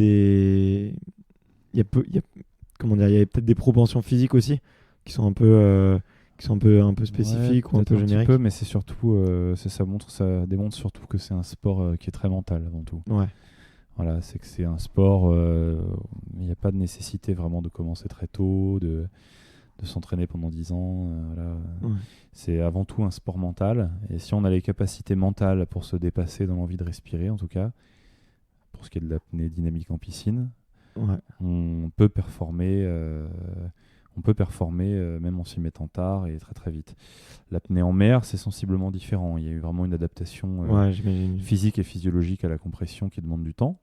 comment dire, il y a peut-être des propensions physiques aussi qui sont un peu spécifiques ou un peut-être peu un petit génériques. peu, mais c'est surtout, ça démontre surtout que c'est un sport qui est très mental avant tout. Ouais. Voilà, c'est que c'est un sport, il n'y a pas de nécessité vraiment de commencer très tôt, de s'entraîner pendant 10 ans. Voilà. Ouais. C'est avant tout un sport mental. Et si on a les capacités mentales pour se dépasser dans l'envie de respirer, en tout cas, pour ce qui est de l'apnée dynamique en piscine, Ouais. on peut performer, même en s'y mettant tard et très très vite. L'apnée en mer, c'est sensiblement différent. Il y a eu vraiment une adaptation Ouais, j'imagine. physique et physiologique à la compression qui demande du temps.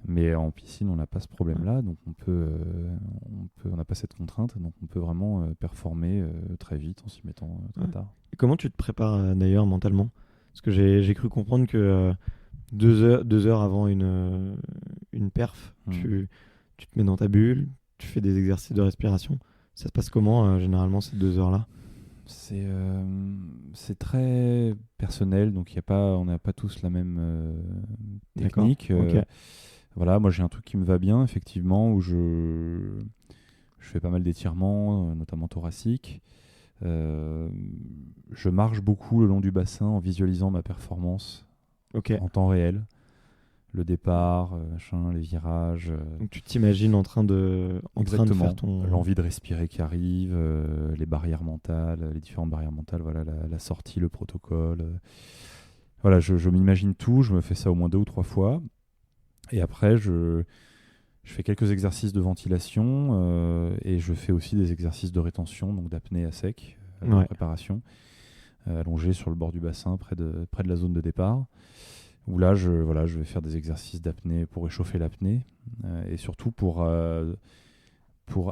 Mais en piscine, on n'a pas ce problème-là, donc on n'a pas cette contrainte, donc on peut vraiment performer très vite en s'y mettant très tard. Et comment tu te prépares d'ailleurs mentalement? Parce que j'ai cru comprendre que 2 heures avant une perf, tu te mets dans ta bulle, tu fais des exercices de respiration. Ça se passe comment généralement ces 2 heures-là? C'est très personnel, donc on n'a pas tous la même technique. Ok. Voilà, moi j'ai un truc qui me va bien, effectivement, où je fais pas mal d'étirements, notamment thoraciques. Je marche beaucoup le long du bassin en visualisant ma performance Ok. en temps réel. Le départ, les virages. Donc tu t'imagines en train de faire ton... L'envie de respirer qui arrive, les barrières mentales, les différentes barrières mentales, voilà, la sortie, le protocole. Voilà, je m'imagine tout, je me fais ça au moins 2 ou 3 fois. Et après, je fais quelques exercices de ventilation et je fais aussi des exercices de rétention, donc d'apnée à sec, de préparation, allongé sur le bord du bassin, près de la zone de départ. où là, je vais faire des exercices d'apnée pour réchauffer l'apnée et surtout pour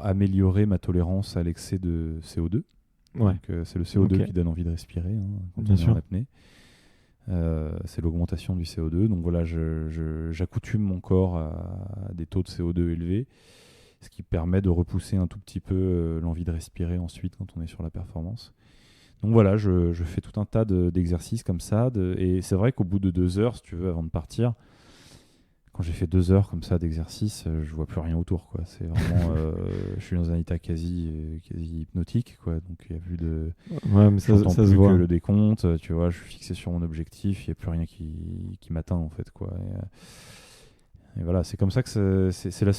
améliorer ma tolérance à l'excès de CO2. Ouais. Donc, c'est le CO2 Ok. qui donne envie de respirer quand Bien on est sûr. en apnée. C'est l'augmentation du CO2. Donc voilà, j'accoutume mon corps à des taux de CO2 élevés, ce qui permet de repousser un tout petit peu l'envie de respirer ensuite quand on est sur la performance. Donc voilà, je fais tout un tas d'exercices comme ça. Et c'est vrai qu'au bout de 2 heures, si tu veux, avant de partir, quand j'ai fait 2 heures comme ça d'exercice, je vois plus rien autour, quoi. C'est vraiment, je suis dans un état quasi hypnotique, quoi. Donc il y a plus de, Ouais, mais j'entends ça se plus que voit. le décompte. Tu vois, je suis fixé sur mon objectif. Il y a plus rien qui m'atteint en fait, quoi. Et voilà, c'est comme ça que c'est le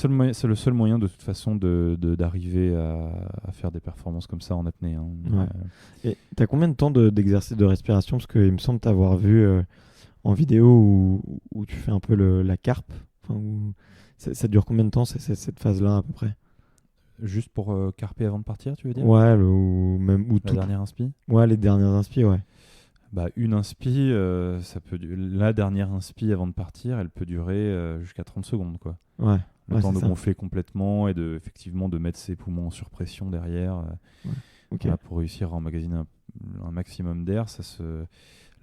seul moyen de toute façon d'arriver à faire des performances comme ça en apnée. Hein. Ouais. Et t'as combien de temps d'exercice de respiration? Parce qu'il me semble t'avoir vu en vidéo où tu fais un peu la carpe. Enfin, ça dure combien de temps cette phase-là à peu près? Juste pour carper avant de partir, tu veux dire? Ouais, ou même ou La dernière inspi? Ouais, les dernières inspi, ouais. Bah, une inspi, la dernière inspi avant de partir, elle peut durer jusqu'à 30 secondes, quoi. Ouais. Le Ouais, temps c'est de ça. gonfler complètement et effectivement de mettre ses poumons en surpression derrière Ok. voilà, pour réussir à emmagasiner un maximum d'air.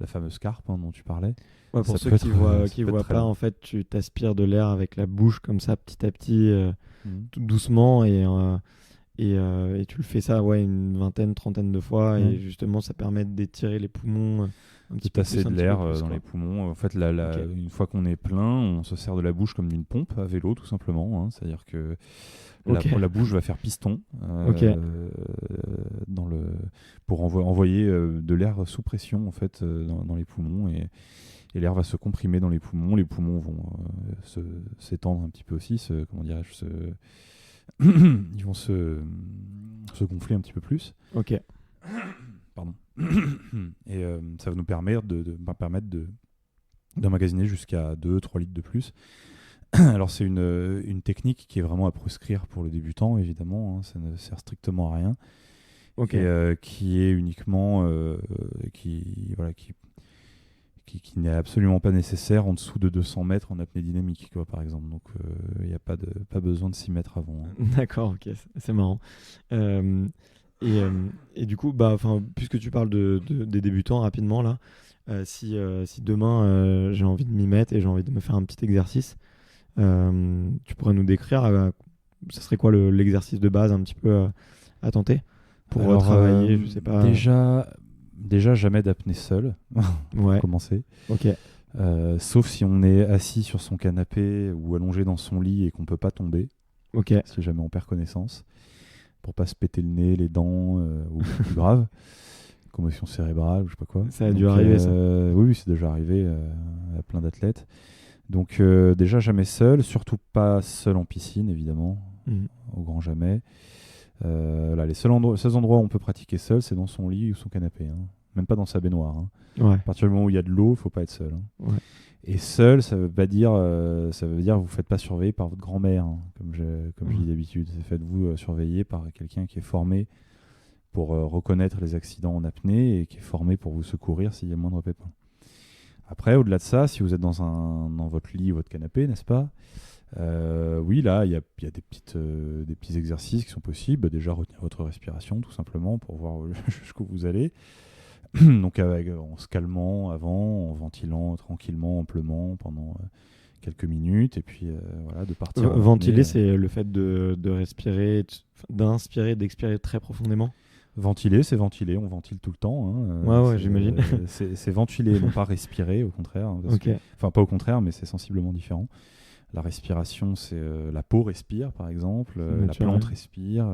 La fameuse carpe dont tu parlais. Ouais, pour Ça ceux peut qui être, voient, ça qui peut être voient très pas, long. en fait, tu t'aspires de l'air avec la bouche comme ça, petit à petit, Mhm. tout doucement, et tu le fais ça, ouais, une vingtaine, trentaine de fois, Ouais. et justement, ça permet d'étirer les poumons un petit De peu tasser plus, un de petit peu l'air plus, dans quoi. les poumons. En fait, Ok. une fois qu'on est plein, on se sert de la bouche comme d'une pompe à vélo, tout simplement. Hein. C'est-à-dire que Ok. la bouche va faire piston Ok. pour envoyer de l'air sous pression en fait, dans les poumons. Et l'air va se comprimer dans les poumons. Les poumons vont s'étendre un petit peu aussi. Comment dirais-je ils vont se gonfler un petit peu plus. Ok. Pardon. Et ça va nous permettre d'emmagasiner jusqu'à 2-3 litres de plus. Alors c'est une technique qui est vraiment à proscrire pour le débutant, évidemment. Hein, ça ne sert strictement à rien. Ok. Et qui est uniquement qui n'est absolument pas nécessaire en dessous de 200 mètres en apnée dynamique, quoi, par exemple. Donc il n'y a pas besoin de 6 mètres avant. Hein. D'accord, ok, c'est marrant. Et du coup, puisque tu parles des débutants rapidement là, si demain j'ai envie de m'y mettre et j'ai envie de me faire un petit exercice, tu pourrais nous décrire, ça serait quoi l'exercice de base un petit peu à tenter pour Alors, travailler, je sais pas. Déjà jamais d'apnée seule, Ouais, pour commencer. ok, Sauf si on est assis sur son canapé ou allongé dans son lit et qu'on peut pas tomber, ok, si jamais on perd connaissance, pour pas se péter le nez, les dents ou plus grave, commotion cérébrale ou je sais pas quoi. ça a dû arriver ça. Oui, c'est déjà arrivé à plein d'athlètes. Donc déjà jamais seul, surtout pas seul en piscine évidemment, Mhm. au grand jamais. Là, les seuls endroits où on peut pratiquer seul, c'est dans son lit ou son canapé. Hein. Même pas dans sa baignoire. Hein. Ouais, À partir du moment où il y a de l'eau, il faut pas être seul. Hein. ouais, Et seul, ça veut pas dire, ça veut dire que vous ne faites pas surveiller par votre grand-mère, hein, comme je dis d'habitude. Faites-vous surveiller par quelqu'un qui est formé pour reconnaître les accidents en apnée et qui est formé pour vous secourir s'il y a le moindre pépin. Après, au-delà de ça, si vous êtes dans votre lit ou votre canapé, n'est-ce pas? Oui, là, il y a des petits exercices qui sont possibles. Déjà, retenir votre respiration, tout simplement, pour voir jusqu'où vous allez. Donc, en se calmant avant, en ventilant tranquillement, amplement, pendant quelques minutes, et puis voilà, de partir. Ventiler, c'est le fait de respirer, d'inspirer, d'expirer très profondément. Ventiler, c'est ventiler, on ventile tout le temps. Hein, Ouais, j'imagine. C'est ventiler, non pas respirer, au contraire. Ok. Enfin, pas au contraire, mais c'est sensiblement différent. La respiration, c'est la peau respire, par exemple, la naturel. plante respire.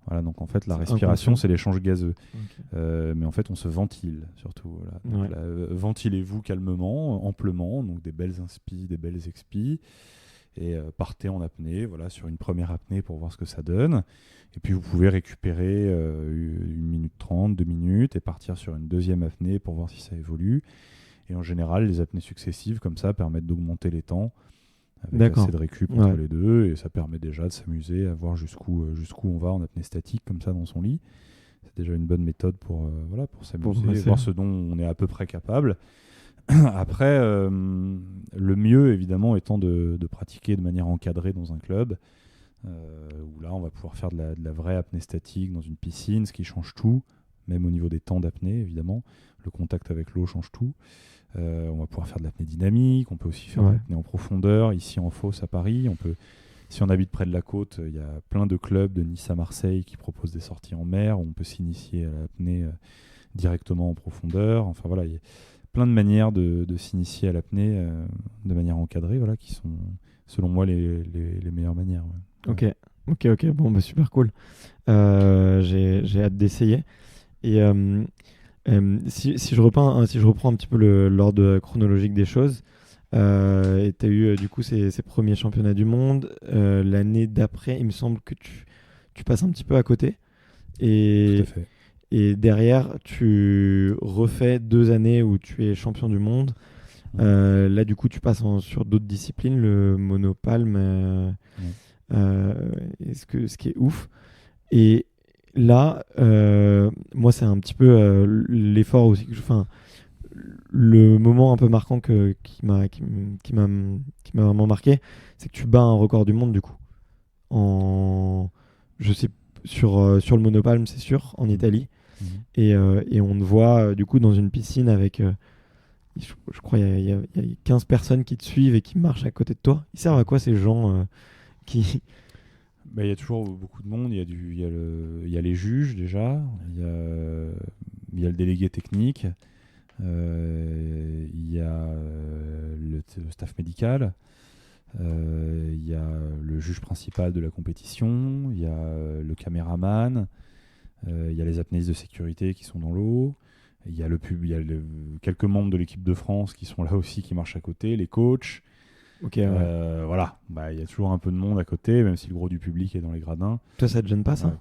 Voilà, donc en fait, la C'est respiration, inconscient. c'est l'échange gazeux. Ok. Mais en fait, on se ventile, surtout. Voilà. Donc Ouais. là, ventilez-vous calmement, amplement, donc des belles inspi, des belles expi. Et partez en apnée, voilà, sur une première apnée pour voir ce que ça donne. Et puis vous pouvez récupérer 1 minute 30, 2 minutes, et partir sur une deuxième apnée pour voir si ça évolue. Et en général, les apnées successives, comme ça, permettent d'augmenter les temps avec D'accord. assez de récup entre Ouais. les deux. Et ça permet déjà de s'amuser à voir jusqu'où on va en apnée statique, comme ça, dans son lit. C'est déjà une bonne méthode pour s'amuser, progresser. voir ce dont on est à peu près capable. Après, le mieux, évidemment, étant de pratiquer de manière encadrée dans un club, où là, on va pouvoir faire de la vraie apnée statique dans une piscine, ce qui change tout, même au niveau des temps d'apnée, évidemment. Le contact avec l'eau change tout. On va pouvoir faire de l'apnée dynamique, on peut aussi faire de l'apnée en profondeur, ici en fosse à Paris. Si on habite près de la côte, il y a plein de clubs de Nice à Marseille qui proposent des sorties en mer, où on peut s'initier à l'apnée directement en profondeur. Enfin voilà, il y a plein de manières de s'initier à l'apnée de manière encadrée, voilà, qui sont, selon moi, les meilleures manières. Ouais. Ok, bon, bah, super cool. J'ai hâte d'essayer. Et si je reprends un petit peu l'ordre chronologique des choses, et tu as eu du coup ces premiers championnats du monde. L'année d'après, il me semble que tu passes un petit peu à côté. Tout à fait. Et derrière, tu refais 2 années où tu es champion du monde. Là, du coup, tu passes sur d'autres disciplines, le monopalme, ce qui est ouf. Et là, moi, c'est un petit peu l'effort aussi que je fais. Le moment un peu marquant qui m'a vraiment marqué, c'est que tu bats un record du monde, du coup. Je sais, sur le monopalme, c'est sûr, en Italie. Et on te voit du coup dans une piscine avec, je crois, il y a 15 personnes qui te suivent et qui marchent à côté de toi. Ils servent à quoi ces gens qui... Il y a toujours beaucoup de monde. Il y a les juges déjà, il y a le délégué technique, il y a le staff médical, il y a le juge principal de la compétition, il y a le caméraman, il y a les apnéistes de sécurité qui sont dans l'eau, il y a quelques membres de l'équipe de France qui sont là aussi, qui marchent à côté, les coachs. Voilà, il y a toujours un peu de monde à côté, même si le gros du public est dans les gradins. Toi, ça te gêne pas, ça?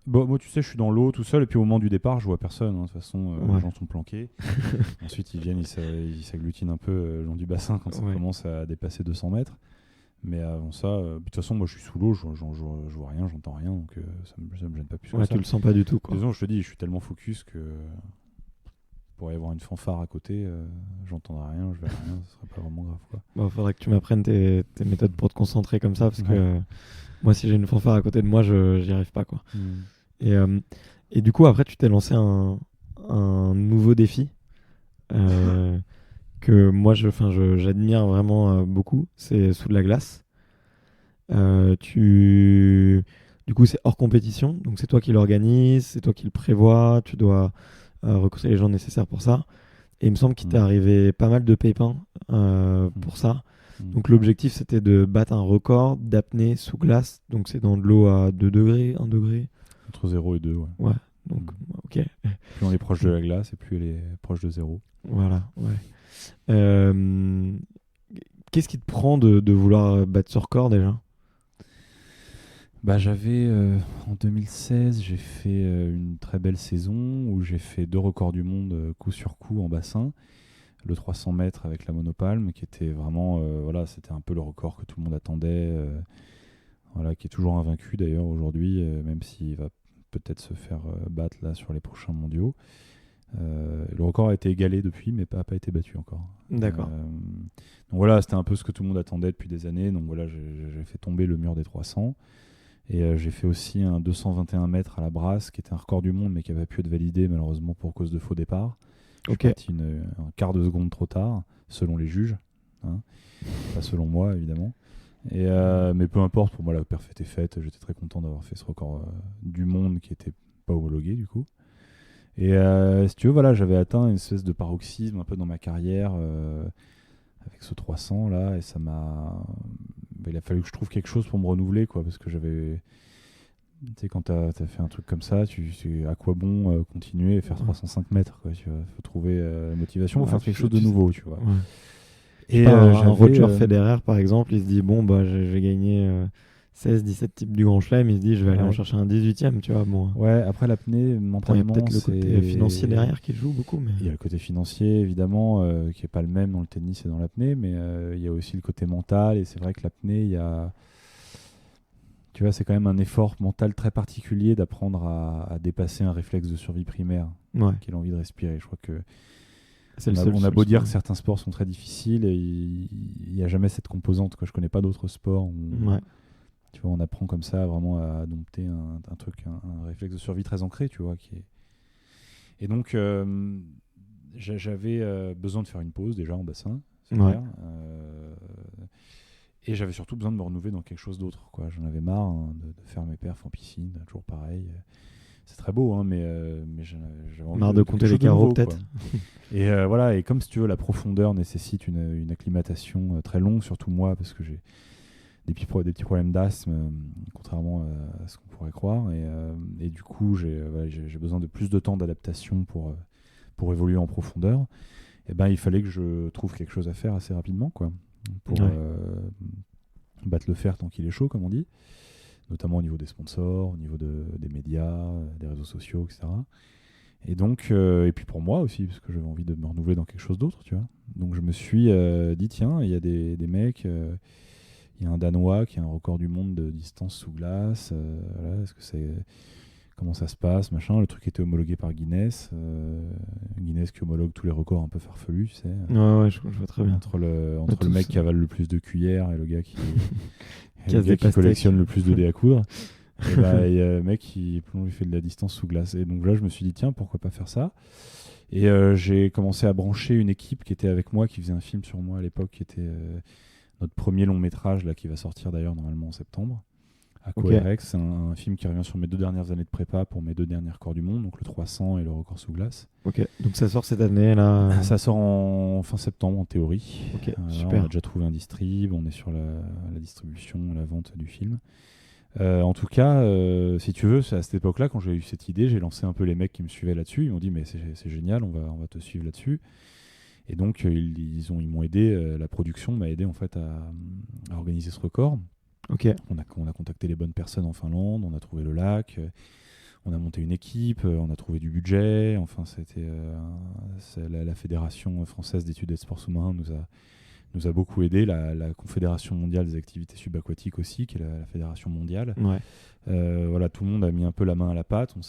Bon, moi, tu sais, je suis dans l'eau tout seul, et puis au moment du départ, je vois personne. De toute façon, les gens sont planqués. Ensuite, ils viennent, ils s'agglutinent un peu le long du bassin quand ça commence à dépasser 200 mètres. Mais avant ça, de toute façon, moi, je suis sous l'eau, je vois rien, j'entends rien, donc ça me gêne pas plus que ça. Tu le sens pas du tout, quoi. Disons, je te dis, je suis tellement focus que pour y avoir une fanfare à côté, j'entendrai rien, je verrai rien, ce serait pas vraiment grave, quoi. Faudrait que tu m'apprennes tes méthodes pour te concentrer comme ça, parce que moi, si j'ai une fanfare à côté de moi, j'y arrive pas, quoi. Et du coup, après, tu t'es lancé un nouveau défi que moi, j'admire vraiment beaucoup. C'est sous de la glace. Du coup, c'est hors compétition, donc c'est toi qui l'organise, c'est toi qui le prévois, tu dois recruter les gens nécessaires pour ça. Et il me semble qu'il t'est arrivé pas mal de pépins pour ça. Donc l'objectif, c'était de battre un record d'apnée sous glace. Donc c'est dans de l'eau à 2 degrés, 1 degré. Entre 0 et 2, ouais. Donc, ok. Plus on est proche de la glace et plus elle est proche de 0. Voilà, qu'est-ce qui te prend de vouloir battre ce record déjà ? J'avais en 2016, j'ai fait une très belle saison où j'ai fait 2 records du monde coup sur coup en bassin. Le 300 mètres avec la monopalme, qui était vraiment, c'était un peu le record que tout le monde attendait, qui est toujours invaincu d'ailleurs aujourd'hui, même s'il va peut-être se faire battre là sur les prochains mondiaux. Le record a été égalé depuis, mais pas été battu encore. D'accord. Donc voilà, c'était un peu ce que tout le monde attendait depuis des années. Donc voilà, j'ai fait tomber le mur des 300. Et j'ai fait aussi un 221 mètres à la brasse, qui était un record du monde, mais qui n'avait pu être validé malheureusement pour cause de faux départ. Je suis parti un quart de seconde trop tard, selon les juges. Pas selon moi, évidemment. Mais peu importe, pour moi, la perf était faite. J'étais très content d'avoir fait ce record du monde qui n'était pas homologué, du coup. Et si tu veux, voilà, j'avais atteint une espèce de paroxysme un peu dans ma carrière avec ce 300 là, et ça m'a... il a fallu que je trouve quelque chose pour me renouveler, quoi, parce que j'avais... Tu sais, quand t'as fait un truc comme ça, à quoi bon continuer et faire 305 mètres, quoi, tu vois, faut trouver la motivation pour faire quelque chose de nouveau, tu vois. Et un Roger Federer, par exemple, il se dit, j'ai gagné 16-17 types du Grand Chelem, il se dit, je vais aller en chercher un 18e, tu vois. Bon. Ouais, après l'apnée, mentalement, il y a peut-être le côté financier derrière qui joue beaucoup. Mais... Il y a le côté financier, évidemment, qui n'est pas le même dans le tennis et dans l'apnée, mais il y a aussi le côté mental, et c'est vrai que l'apnée, il y a... Tu vois, c'est quand même un effort mental très particulier d'apprendre à dépasser un réflexe de survie primaire, qui est l'envie de respirer. Je crois que C'est le seul On a beau dire sport. que certains sports sont très difficiles, et il n'y a jamais cette composante. Quoi. Je connais pas d'autres sports où Ouais. tu vois, on apprend comme ça vraiment à dompter un truc, un réflexe de survie très ancré, tu vois. Et donc, j'avais besoin de faire une pause déjà en bassin, c'est Ouais. clair. Et j'avais surtout besoin de me renouveler dans quelque chose d'autre, quoi. J'en avais marre de faire mes perfs en piscine, toujours pareil. C'est très beau, hein, mais j'avais envie Marre de quelque compter chose les de carreaux, nouveau, peut-être. quoi. Et voilà, et comme si tu veux, la profondeur nécessite une acclimatation très longue, surtout moi, parce que j'ai des petits problèmes d'asthme, contrairement à ce qu'on pourrait croire. Et du coup, j'ai besoin de plus de temps d'adaptation pour évoluer en profondeur. Et ben, il fallait que je trouve quelque chose à faire assez rapidement, quoi, pour Ouais. battre le fer tant qu'il est chaud, comme on dit, notamment au niveau des sponsors, au niveau des médias, des réseaux sociaux, etc. Et donc, et puis pour moi aussi, parce que j'avais envie de me renouveler dans quelque chose d'autre, tu vois. Donc je me suis dit, tiens, il y a des mecs, il y a un Danois qui a un record du monde de distance sous glace. Voilà, comment ça se passe, machin. Le truc était homologué par Guinness. Guinness qui homologue tous les records un peu farfelus, tu sais. Ouais, je vois très bien. Entre le tous, mec qui avale le plus de cuillères et le gars qui Casse des pastèques. collectionne le plus de dés à coudre. Et bah, il y a le mec qui fait de la distance sous glace. Et donc là, je me suis dit, tiens, pourquoi pas faire ça. Et j'ai commencé à brancher une équipe qui était avec moi, qui faisait un film sur moi à l'époque, qui était notre premier long métrage, là, qui va sortir d'ailleurs normalement en septembre. AquaRx, c'est un film qui revient sur mes 2 dernières années de prépa pour mes 2 derniers records du monde, donc le 300 et le record sous glace. Ok, donc ça sort cette année là. Ça sort en fin septembre en théorie. Ok, On super. a déjà trouvé un distrib, on est sur la distribution, la vente du film. En tout cas, si tu veux, c'est à cette époque-là, quand j'ai eu cette idée, j'ai lancé un peu les mecs qui me suivaient là-dessus. Ils m'ont dit, mais c'est génial, on va te suivre là-dessus. Et donc, ils m'ont aidé, la production m'a aidé en fait à organiser ce record. Ok. On a contacté les bonnes personnes en Finlande, on a trouvé le lac, on a monté une équipe, on a trouvé du budget. Enfin, la Fédération française d'études et de sports sous-marins nous a beaucoup aidé. La Confédération mondiale des activités subaquatiques aussi, qui est la fédération mondiale. Ouais. Voilà, tout le monde a mis un peu la main à la pâte. On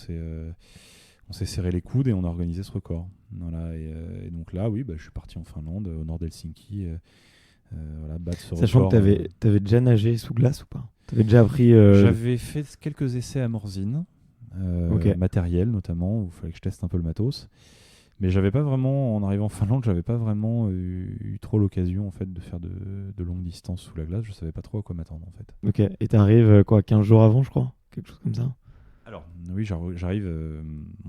s'est serré les coudes et on a organisé ce record. Voilà, et donc là, oui, je suis parti en Finlande, au nord d'Helsinki. Voilà, battre ce Sachant record. que t'avais déjà nagé sous glace ou pas? T'avais déjà appris. J'avais fait quelques essais à Morzine, Ok. matériel notamment, où il fallait que je teste un peu le matos. Mais j'avais pas vraiment, en arrivant en Finlande, j'avais pas vraiment eu trop l'occasion en fait de faire de longues distances sous la glace. Je savais pas trop à quoi m'attendre en fait. Ok. Et t'arrives 15 jours avant, je crois? Quelque chose comme ça? Alors, oui, j'arrive,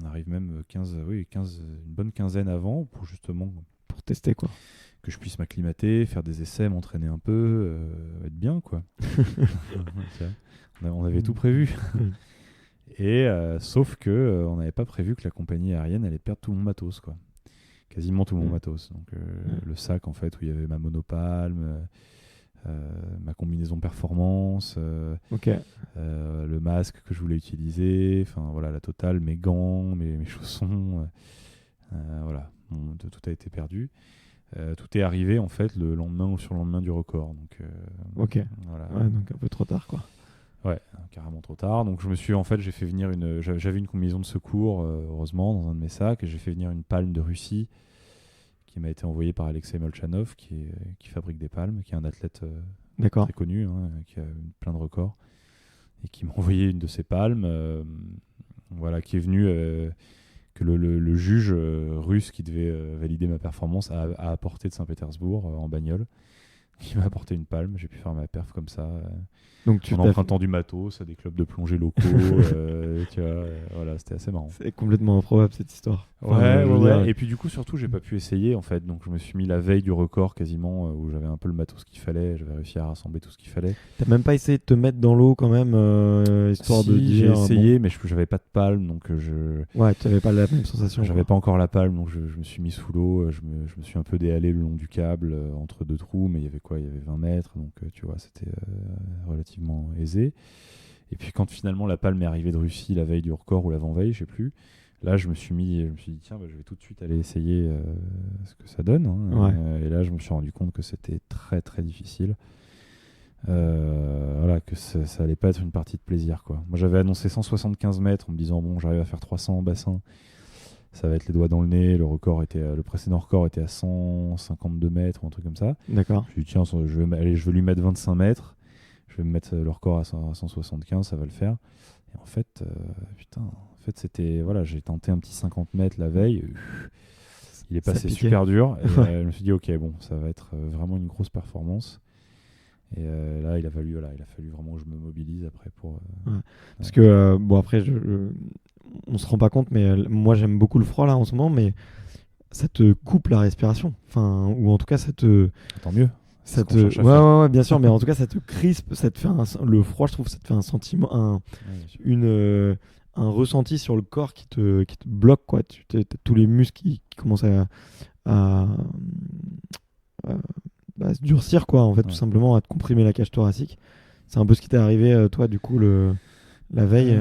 on arrive même 15, une bonne quinzaine avant pour justement Pour tester quoi. que je puisse m'acclimater, faire des essais, m'entraîner un peu, être bien quoi. On avait tout prévu. Et sauf que on n'avait pas prévu que la compagnie aérienne allait perdre tout mon matos quoi. Quasiment tout mon matos. Donc le sac en fait où il y avait ma monopalme, ma combinaison performance, Ok. le masque que je voulais utiliser, enfin voilà la totale, mes gants, mes chaussons, voilà, tout a été perdu. Tout est arrivé en fait le lendemain ou sur le lendemain du record. Donc Ok. voilà. Ouais, donc un peu trop tard quoi. Ouais, carrément trop tard. Donc j'ai fait venir j'avais une combinaison de secours, heureusement, dans un de mes sacs, et j'ai fait venir une palme de Russie qui m'a été envoyée par Alexei Molchanov, qui fabrique des palmes, qui est un athlète D'accord. très connu, hein, qui a plein de records, et qui m'a envoyé une de ces palmes, voilà, qui est venu que le juge russe qui devait valider ma performance a apporté de Saint-Pétersbourg en bagnole, qui m'a apporté une palme. J'ai pu faire ma perf comme ça. Donc tu en empruntant du matos à des clubs de plongée locaux, tu vois, voilà, c'était assez marrant. C'est complètement improbable cette histoire. Ouais. Dire, Et puis du coup, surtout, j'ai pas pu essayer en fait. Donc je me suis mis la veille du record quasiment, où j'avais un peu le matos qu'il fallait. J'avais réussi à rassembler tout ce qu'il fallait. T'as même pas essayé de te mettre dans l'eau quand même, histoire de dire. J'ai essayé, mais j'avais pas de palme, donc Ouais, tu avais pas la même sensation. j'avais pas encore la palme, donc je me suis mis sous l'eau. Je me suis un peu déhalé le long du câble, entre 2 trous, mais il y avait 20 mètres, donc tu vois, c'était relativement aisé. Et puis quand finalement la palme est arrivée de Russie la veille du record ou l'avant-veille, je sais plus, là je me suis dit tiens, je vais tout de suite aller essayer ce que ça donne, hein. Ouais. Et là je me suis rendu compte que c'était très très difficile, voilà, que ça allait pas être une partie de plaisir quoi. Moi j'avais annoncé 175 mètres en me disant bon, j'arrive à faire 300 en bassin, ça va être les doigts dans le nez. Le précédent record était à 152 mètres ou un truc comme ça. D'accord. Je lui dis, tiens, je vais lui mettre 25 mètres. Je vais me mettre le record à 175, ça va le faire. Et en fait, c'était. Voilà, j'ai tenté un petit 50 mètres la veille. Il est passé super dur. Et, je me suis dit, ok, bon, ça va être vraiment une grosse performance. Et là, il a fallu vraiment que je me mobilise après pour. Parce que, bon, après, on se rend pas compte, mais moi, j'aime beaucoup le froid là en ce moment, mais ça te coupe la respiration. Enfin, ou en tout cas, ça te. Tant mieux. Ouais, bien sûr, mais en tout cas, ça te crispe, ça te fait le froid, je trouve, ça te fait un sentiment, un ressenti sur le corps qui te bloque, quoi. T'as tous les muscles qui commencent à se durcir, quoi, en fait, tout simplement, à te comprimer la cage thoracique. C'est un peu ce qui t'est arrivé, toi, du coup, la veille.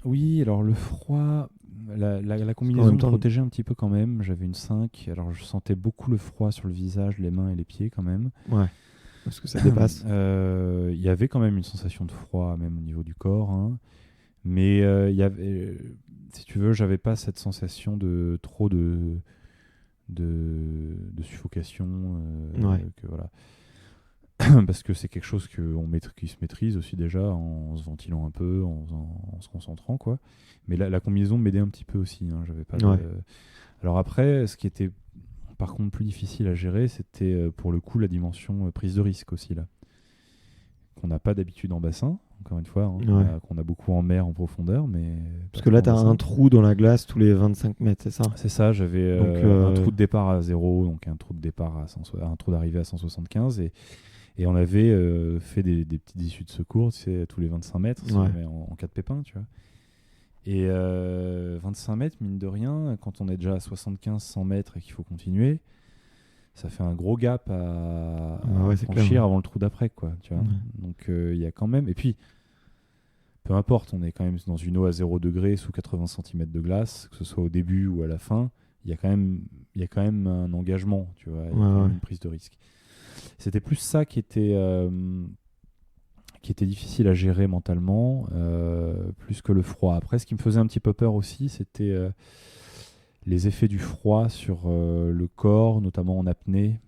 Oui, alors le froid, la combinaison me protégeait un petit peu quand même. J'avais une 5, alors je sentais beaucoup le froid sur le visage, les mains et les pieds quand même. Ouais, parce que ça dépasse. Il y avait quand même une sensation de froid, même au niveau du corps. Hein. Mais il y avait, si tu veux, j'avais pas cette sensation de trop de suffocation. Que, voilà. Parce que c'est quelque chose qui se maîtrise aussi déjà en se ventilant un peu, en se concentrant, quoi. Mais la combinaison m'aidait un petit peu aussi. Hein. J'avais pas Alors après, ce qui était par contre plus difficile à gérer, c'était pour le coup la dimension prise de risque aussi, là. Qu'on n'a pas d'habitude en bassin, encore une fois, hein, qu'on a beaucoup en mer, en profondeur. Parce que là, tu as un trou dans la glace tous les 25 mètres, c'est ça? C'est ça, j'avais un trou de départ à 0, donc un trou de départ un trou d'arrivée à 175, et on avait fait des petites issues de secours, tu sais, tous les 25 mètres, en cas de pépin, tu vois. Et 25 mètres, mine de rien, quand on est déjà à 75-100 mètres et qu'il faut continuer, ça fait un gros gap à franchir avant le trou d'après, quoi, tu vois. Donc il y a quand même... Et puis, peu importe, on est quand même dans une eau à 0 degré sous 80 cm de glace, que ce soit au début ou à la fin, il y a quand même un engagement, tu vois, il y a quand même une prise de risque. C'était plus ça qui était difficile à gérer mentalement, plus que le froid. Après, ce qui me faisait un petit peu peur aussi, c'était les effets du froid sur le corps, notamment en apnée,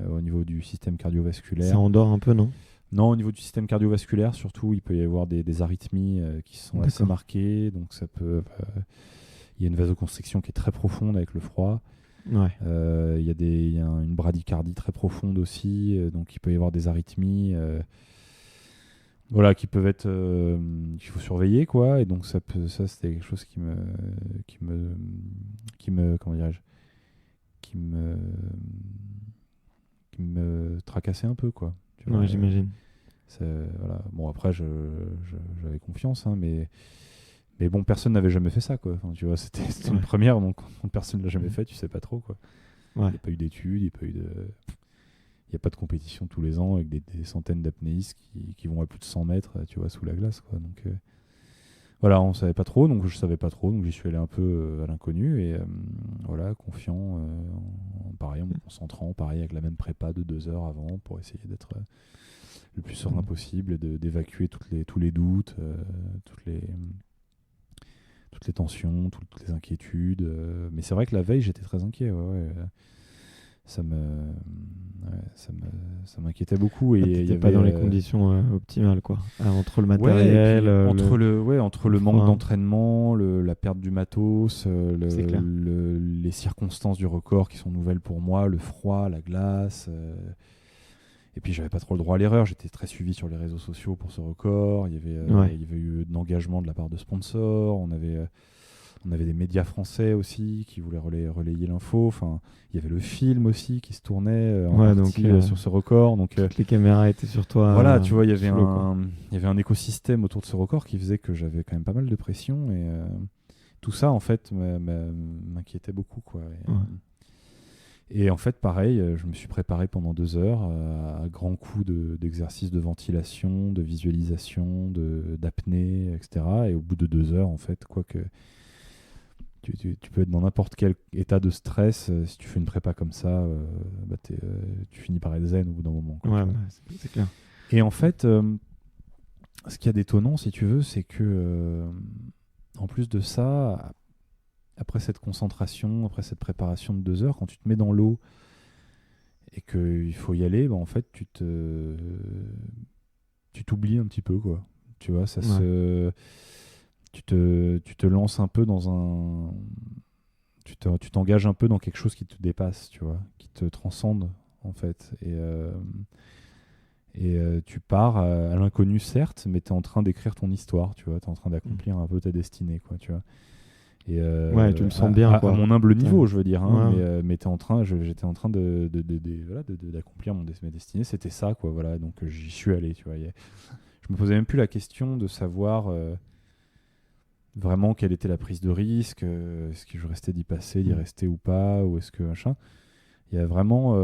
au niveau du système cardiovasculaire. Ça endort un peu, non ? Non, au niveau du système cardiovasculaire, surtout, il peut y avoir des arythmies qui sont assez marquées. Donc, il y a une vasoconstriction qui est très profonde avec le froid. Ouais. Il y a une bradycardie très profonde aussi, donc il peut y avoir des arythmies qui peuvent être qu'il faut surveiller, quoi. Et donc ça c'était quelque chose qui me tracassait un peu, quoi. Tu vois, j'imagine. Voilà. Bon, après j'avais confiance, hein, mais bon, personne n'avait jamais fait ça, quoi. Enfin, tu vois, c'était une première, donc quand personne ne l'a jamais fait, tu sais pas trop, quoi. Il n'y a pas eu d'études, il n'y a pas de compétition tous les ans avec des centaines d'apnéistes qui vont à plus de 100 mètres, tu vois, sous la glace, quoi. Donc voilà, on savait pas trop, donc je savais pas trop, donc j'y suis allé un peu à l'inconnu et voilà, confiant, pareil, en me concentrant, pareil, avec la même prépa de 2 heures avant pour essayer d'être le plus serein possible et d'évacuer tous les doutes, toutes les tensions, toutes les inquiétudes. Mais c'est vrai que la veille, j'étais très inquiet. Ça m'inquiétait beaucoup. Et t'étais pas dans les conditions optimales, quoi. Entre le matériel, entre le manque d'entraînement, la perte du matos, les circonstances du record qui sont nouvelles pour moi, le froid, la glace. Et puis j'avais pas trop le droit à l'erreur, j'étais très suivi sur les réseaux sociaux pour ce record, il y avait eu de l'engagement de la part de sponsors, on avait des médias français aussi qui voulaient relayer l'info, enfin, il y avait le film aussi qui se tournait sur ce record. Donc, toutes les caméras étaient sur toi. Voilà, tu vois, il y avait un écosystème autour de ce record qui faisait que j'avais quand même pas mal de pression et tout ça en fait m'inquiétait beaucoup, quoi. Et en fait, pareil, je me suis préparé pendant 2 heures à grands coups d'exercices de ventilation, de visualisation, d'apnée, etc. Et au bout de 2 heures, en fait, quoique tu peux être dans n'importe quel état de stress, si tu fais une prépa comme ça, tu finis par être zen au bout d'un moment, quoi, c'est clair. Et en fait, ce qu'il y a d'étonnant, si tu veux, c'est que en plus de ça, après cette concentration, après cette préparation de 2 heures, quand tu te mets dans l'eau et qu'il faut y aller, en fait, tu t'oublies un petit peu, quoi. Tu vois, tu te lances un peu dans un... Tu t'engages un peu dans quelque chose qui te dépasse, tu vois, qui te transcende, en fait. Tu pars à l'inconnu, certes, mais tu es en train d'écrire ton histoire, tu vois, tu es en train d'accomplir un peu ta destinée, quoi, tu vois. Tu le sens bien, quoi. À mon humble niveau, je veux dire, hein, Ouais. mais j'étais en train d'accomplir ma destinée, c'était ça, quoi, voilà, donc j'y suis allé, tu vois. Je me posais même plus la question de savoir vraiment quelle était la prise de risque, est-ce que je restais d'y passer, d'y rester ou pas, ou est-ce que machin. Il y a vraiment,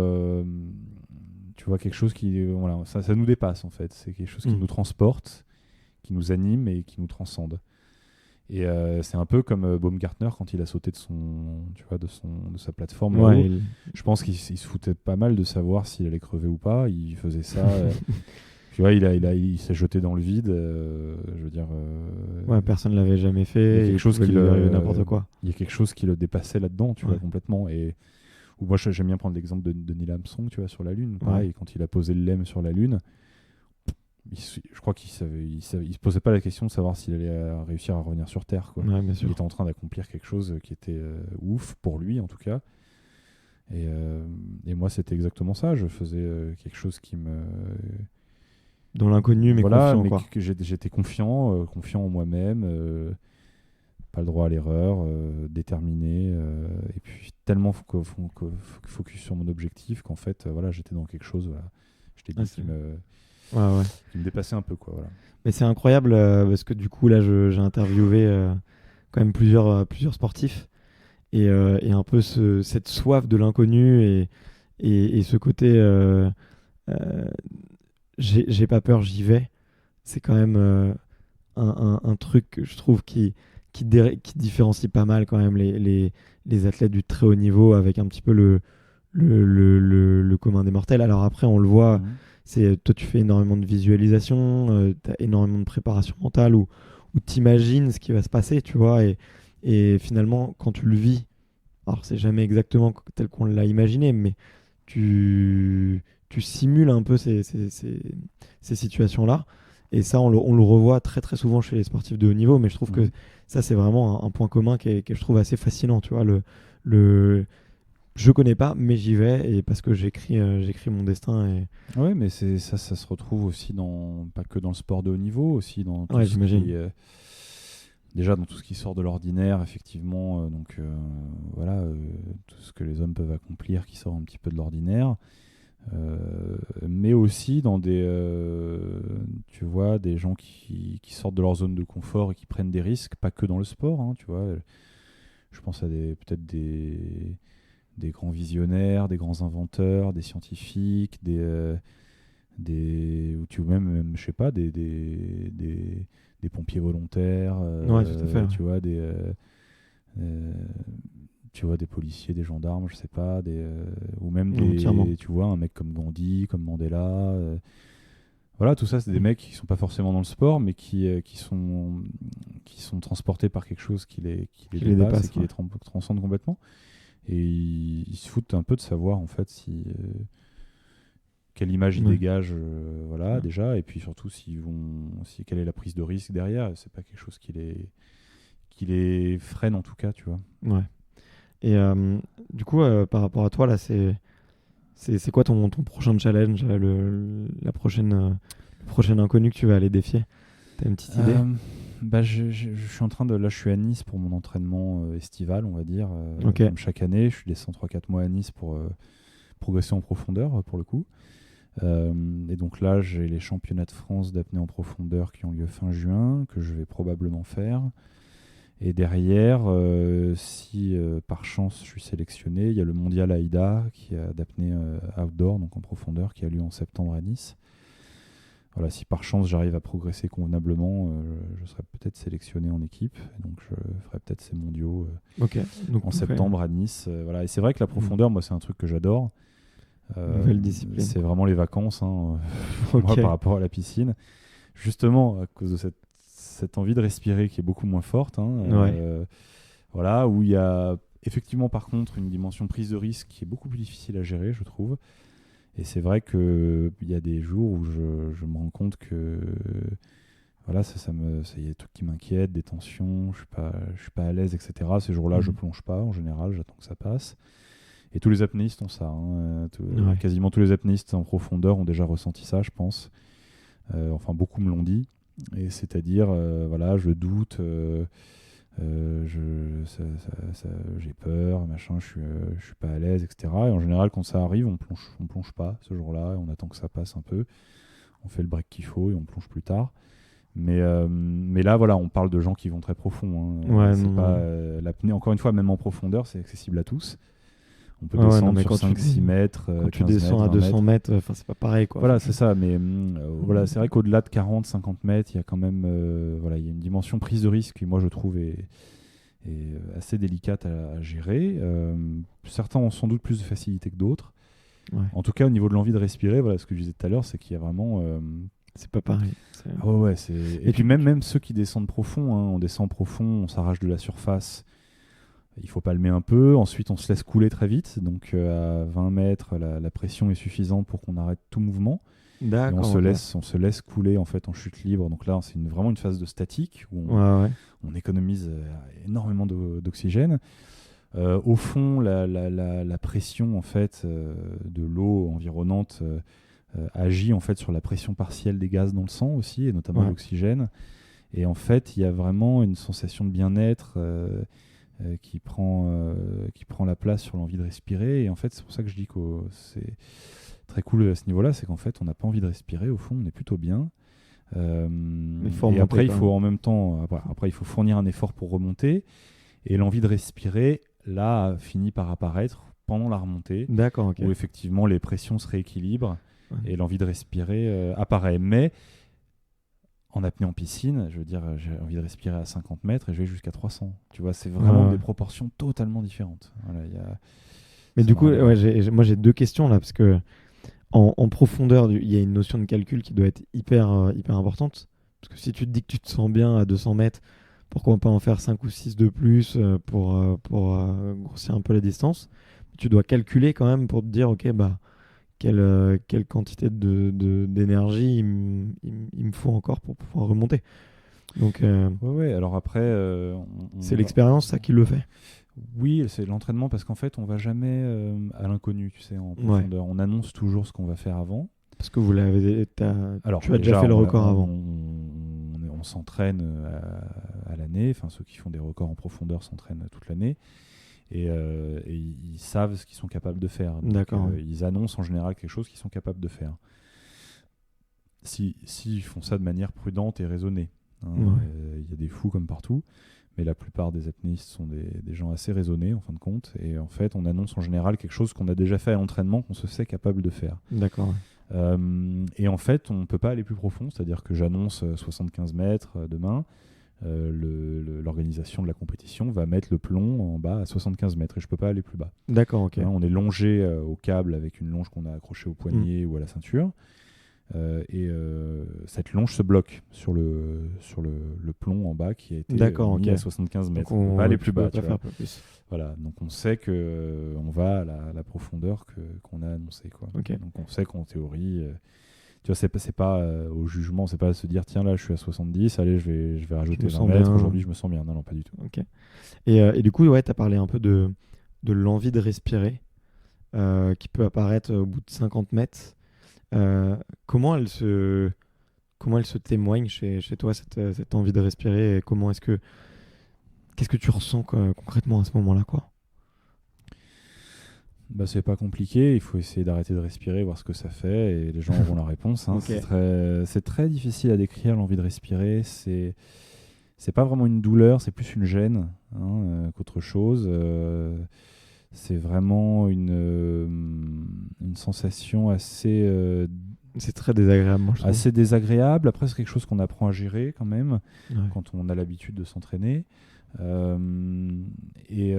tu vois, quelque chose qui, voilà, ça nous dépasse en fait. C'est quelque chose qui nous transporte, qui nous anime et qui nous transcende. Et c'est un peu comme Baumgartner quand il a sauté de sa plateforme là-haut. Je pense qu'il se foutait pas mal de savoir s'il allait crever ou pas. Il faisait ça. Tu vois, il s'est jeté dans le vide. Je veux dire. Personne ne l'avait jamais fait. Il y a quelque chose qui n'importe quoi. Il y a quelque chose qui le dépassait là-dedans, tu vois, complètement. Ou moi, j'aime bien prendre l'exemple de Neil Armstrong, tu vois, sur la Lune. Pareil, quand il a posé le LEM sur la Lune, je crois qu'il se posait pas la question de savoir s'il allait réussir à revenir sur Terre, quoi. Bien sûr. Il était en train d'accomplir quelque chose qui était ouf pour lui, en tout cas. Et moi, c'était exactement ça. Je faisais quelque chose qui me... Dans l'inconnu, mais confiant, mais quoi. J'étais confiant en moi-même, pas le droit à l'erreur, déterminé, et puis tellement focus sur mon objectif qu'en fait, j'étais dans quelque chose, je t'ai dit, qui me dépassait un peu, quoi, voilà. Mais c'est incroyable parce que du coup, là, j'ai interviewé quand même plusieurs sportifs et un peu cette soif de l'inconnu et ce côté j'ai pas peur, j'y vais. C'est quand même un truc que je trouve qui différencie pas mal quand même les athlètes du très haut niveau avec un petit peu le commun des mortels. Alors après, on le voit, toi tu fais énormément de visualisation, tu as énormément de préparation mentale où tu imagines ce qui va se passer, tu vois, et finalement, quand tu le vis, alors c'est jamais exactement tel qu'on l'a imaginé, mais tu simules un peu ces situations-là. Et ça, on le revoit très très souvent chez les sportifs de haut niveau, mais je trouve que ça, c'est vraiment un point commun que je trouve assez fascinant. Tu vois, je connais pas, mais j'y vais, et parce que j'écris mon destin. Ouais, mais ça se retrouve aussi pas que dans le sport de haut niveau, aussi dans tout j'imagine. déjà dans tout ce qui sort de l'ordinaire, effectivement. Tout ce que les hommes peuvent accomplir qui sort un petit peu de l'ordinaire. Mais aussi dans des gens qui sortent de leur zone de confort et qui prennent des risques, pas que dans le sport, hein, tu vois. Je pense à peut-être des grands visionnaires, des grands inventeurs, des scientifiques, ou tu même je sais pas, des pompiers volontaires, Tout à fait, tu vois, des policiers, des gendarmes, je sais pas, ou même tu vois, un mec comme Gandhi, comme Mandela. Voilà, tout ça, c'est des mecs qui sont pas forcément dans le sport, mais qui sont transportés par quelque chose qui les dépasse et qui les transcende complètement. Et ils se foutent un peu de savoir, en fait, quelle image ils dégagent, déjà, et puis surtout quelle est la prise de risque derrière. C'est pas quelque chose qui les freine, en tout cas, tu vois. Ouais. Et du coup, par rapport à toi, là, c'est quoi ton prochain challenge, le prochain inconnu que tu vas aller défier? T'as une petite idée? Je suis en train je suis à Nice pour mon entraînement estival, on va dire. Okay. Comme chaque année, je suis descends 3-4 mois à Nice pour progresser en profondeur, pour le coup. Et donc là, j'ai les championnats de France d'apnée en profondeur qui ont lieu fin juin, que je vais probablement faire. Et derrière, si par chance je suis sélectionné, il y a le mondial AIDA d'apnée outdoor, donc en profondeur, qui a lieu en septembre à Nice. Voilà, si par chance j'arrive à progresser convenablement, je serai peut-être sélectionné en équipe. Donc je ferai peut-être ces mondiaux en septembre à Nice. Voilà. Et c'est vrai que la profondeur, moi, c'est un truc que j'adore. Nouvelle discipline. C'est vraiment les vacances, hein, moi, par rapport à la piscine. Justement, à cause de cette envie de respirer qui est beaucoup moins forte. Voilà, où il y a effectivement par contre une dimension prise de risque qui est beaucoup plus difficile à gérer, je trouve. Et c'est vrai qu'il y a des jours où je me rends compte que voilà, il y a des trucs qui m'inquiètent, des tensions, je suis pas à l'aise, etc. Ces jours-là, je plonge pas en général, j'attends que ça passe. Et tous les apnéistes ont ça. Ouais. Quasiment tous les apnéistes en profondeur ont déjà ressenti ça, je pense. Enfin, beaucoup me l'ont dit. Et c'est-à-dire, voilà, je doute, j'ai peur, machin, je suis pas à l'aise, etc. Et en général, quand ça arrive, on plonge pas ce jour-là, et on attend que ça passe un peu. On fait le break qu'il faut et on plonge plus tard. Mais là, voilà, on parle de gens qui vont très profond. Ouais, C'est non, pas non. l'apnée, encore une fois, même en profondeur, c'est accessible à tous. On peut Ouais, non, descendre mais sur quand 5-6 mètres, quand tu 15 descends mètres, à 20 200 mètres. mètres, enfin, c'est pas pareil, quoi. Voilà, Enfin, c'est ça. Mais voilà, c'est vrai qu'au-delà de 40-50 mètres, il y a quand même voilà, il y a une dimension prise de risque qui, moi, je trouve, est assez délicate à gérer. Certains ont sans doute plus de facilité que d'autres. ouais. En tout cas, au niveau de l'envie de respirer, voilà, ce que je disais tout à l'heure, c'est qu'il y a vraiment... C'est pas pareil. Ah ouais, et puis même ceux qui descendent profond, on descend profond, on s'arrache de la surface, il faut palmer un peu, ensuite on se laisse couler très vite, donc à 20 mètres, la pression est suffisante pour qu'on arrête tout mouvement, et D'accord, ok. on se laisse couler en fait en chute libre, donc là c'est vraiment une phase de statique, où Ouais, ouais. on économise énormément d'oxygène. Au fond, la pression en fait de l'eau environnante agit en fait sur la pression partielle des gaz dans le sang aussi, et notamment l'oxygène. Et en fait, il y a vraiment une sensation de bien-être qui prend la place sur l'envie de respirer. Et en fait, c'est pour ça que je dis que c'est très cool à ce niveau-là, c'est qu'en fait, on n'a pas envie de respirer. Au fond, on est plutôt bien. Et après, il faut en même temps, après, il faut fournir un effort pour remonter. Et l'envie de respirer, là, finit par apparaître pendant la remontée, D'accord, ok. où effectivement les pressions se rééquilibrent. Ouais. Et l'envie de respirer apparaît. Mais en apnée en piscine, je veux dire, j'ai envie de respirer à 50 mètres et je vais jusqu'à 300. Tu vois, c'est vraiment des proportions totalement différentes. Voilà, mais du coup, moi j'ai deux questions là, parce que en profondeur, il y a une notion de calcul qui doit être hyper importante. Parce que si tu te dis que tu te sens bien à 200 mètres, pourquoi pas en faire 5 ou 6 de plus pour grossir un peu la distance. Tu dois calculer quand même pour te dire, ok, bah, quelle quantité d'énergie il me faut encore pour pouvoir remonter. Donc, ouais, alors après... c'est l'expérience, ça, qui le fait. Oui, c'est l'entraînement, parce qu'en fait, on va jamais à l'inconnu, tu sais, en profondeur. On annonce toujours ce qu'on va faire avant. Parce que Alors, tu as déjà fait le record avant. On s'entraîne à l'année, enfin ceux qui font des records en profondeur s'entraînent toute l'année, et ils savent ce qu'ils sont capables de faire. Donc, D'accord. ils annoncent en général quelque chose qu'ils sont capables de faire. S'ils font ça de manière prudente et raisonnée. Il y a des fous comme partout, mais la plupart des apnéistes sont des gens assez raisonnés en fin de compte, et en fait on annonce en général quelque chose qu'on a déjà fait à l'entraînement, qu'on se sait capable de faire. D'accord. Et en fait on ne peut pas aller plus profond, c'est-à-dire que j'annonce 75 mètres demain, l'organisation de la compétition va mettre le plomb en bas à 75 mètres et je ne peux pas aller plus bas. D'accord, ok. On est longé au câble avec une longe qu'on a accrochée au poignet ou à la ceinture. Cette longe se bloque sur le plomb en bas qui a été mis à 75 mètres. On ne peut pas aller plus bas. Plus. Voilà, donc on sait qu'on va à la profondeur qu'on a annoncée. Okay. Donc on sait qu'en théorie, tu vois, c'est pas au jugement, c'est pas se dire tiens là je suis à 70, allez je vais rajouter 20 mètres, aujourd'hui je me sens bien. Non, pas du tout. Okay. Et du coup, tu as parlé un peu de l'envie de respirer qui peut apparaître au bout de 50 mètres. Comment elle se témoigne chez toi, cette envie de respirer, et qu'est-ce que tu ressens concrètement à ce moment-là, quoi? Bah, c'est pas compliqué, il faut essayer d'arrêter de respirer, voir ce que ça fait, et les gens auront la réponse. Okay. C'est très difficile à décrire, l'envie de respirer. C'est pas vraiment une douleur, c'est plus une gêne qu'autre chose. C'est vraiment une sensation assez... c'est très désagréable, moi, je trouve. Assez désagréable. Après, c'est quelque chose qu'on apprend à gérer quand même, quand on a l'habitude de s'entraîner. Mais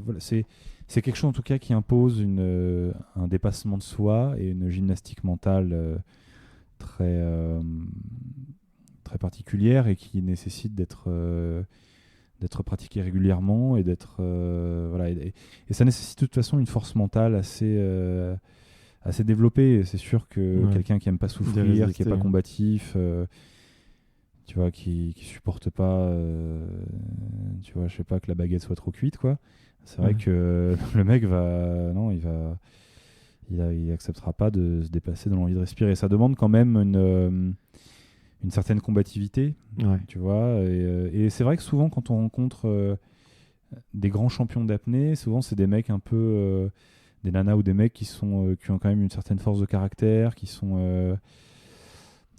voilà, c'est quelque chose en tout cas qui impose un dépassement de soi et une gymnastique mentale très particulière, et qui nécessite d'être d'être pratiqué régulièrement et d'être voilà, et ça nécessite de toute façon une force mentale assez développée. C'est sûr que quelqu'un qui aime pas souffrir, qui est pas combatif, tu vois, qui supporte pas, tu vois, je sais pas, que la baguette soit trop cuite, quoi. C'est vrai que le mec il acceptera pas de se dépasser dans l'envie de respirer. Ça demande quand même une certaine combativité, tu vois. Et c'est vrai que souvent, quand on rencontre des grands champions d'apnée, souvent c'est des mecs un peu, des nanas ou des mecs qui ont quand même une certaine force de caractère, qui sont,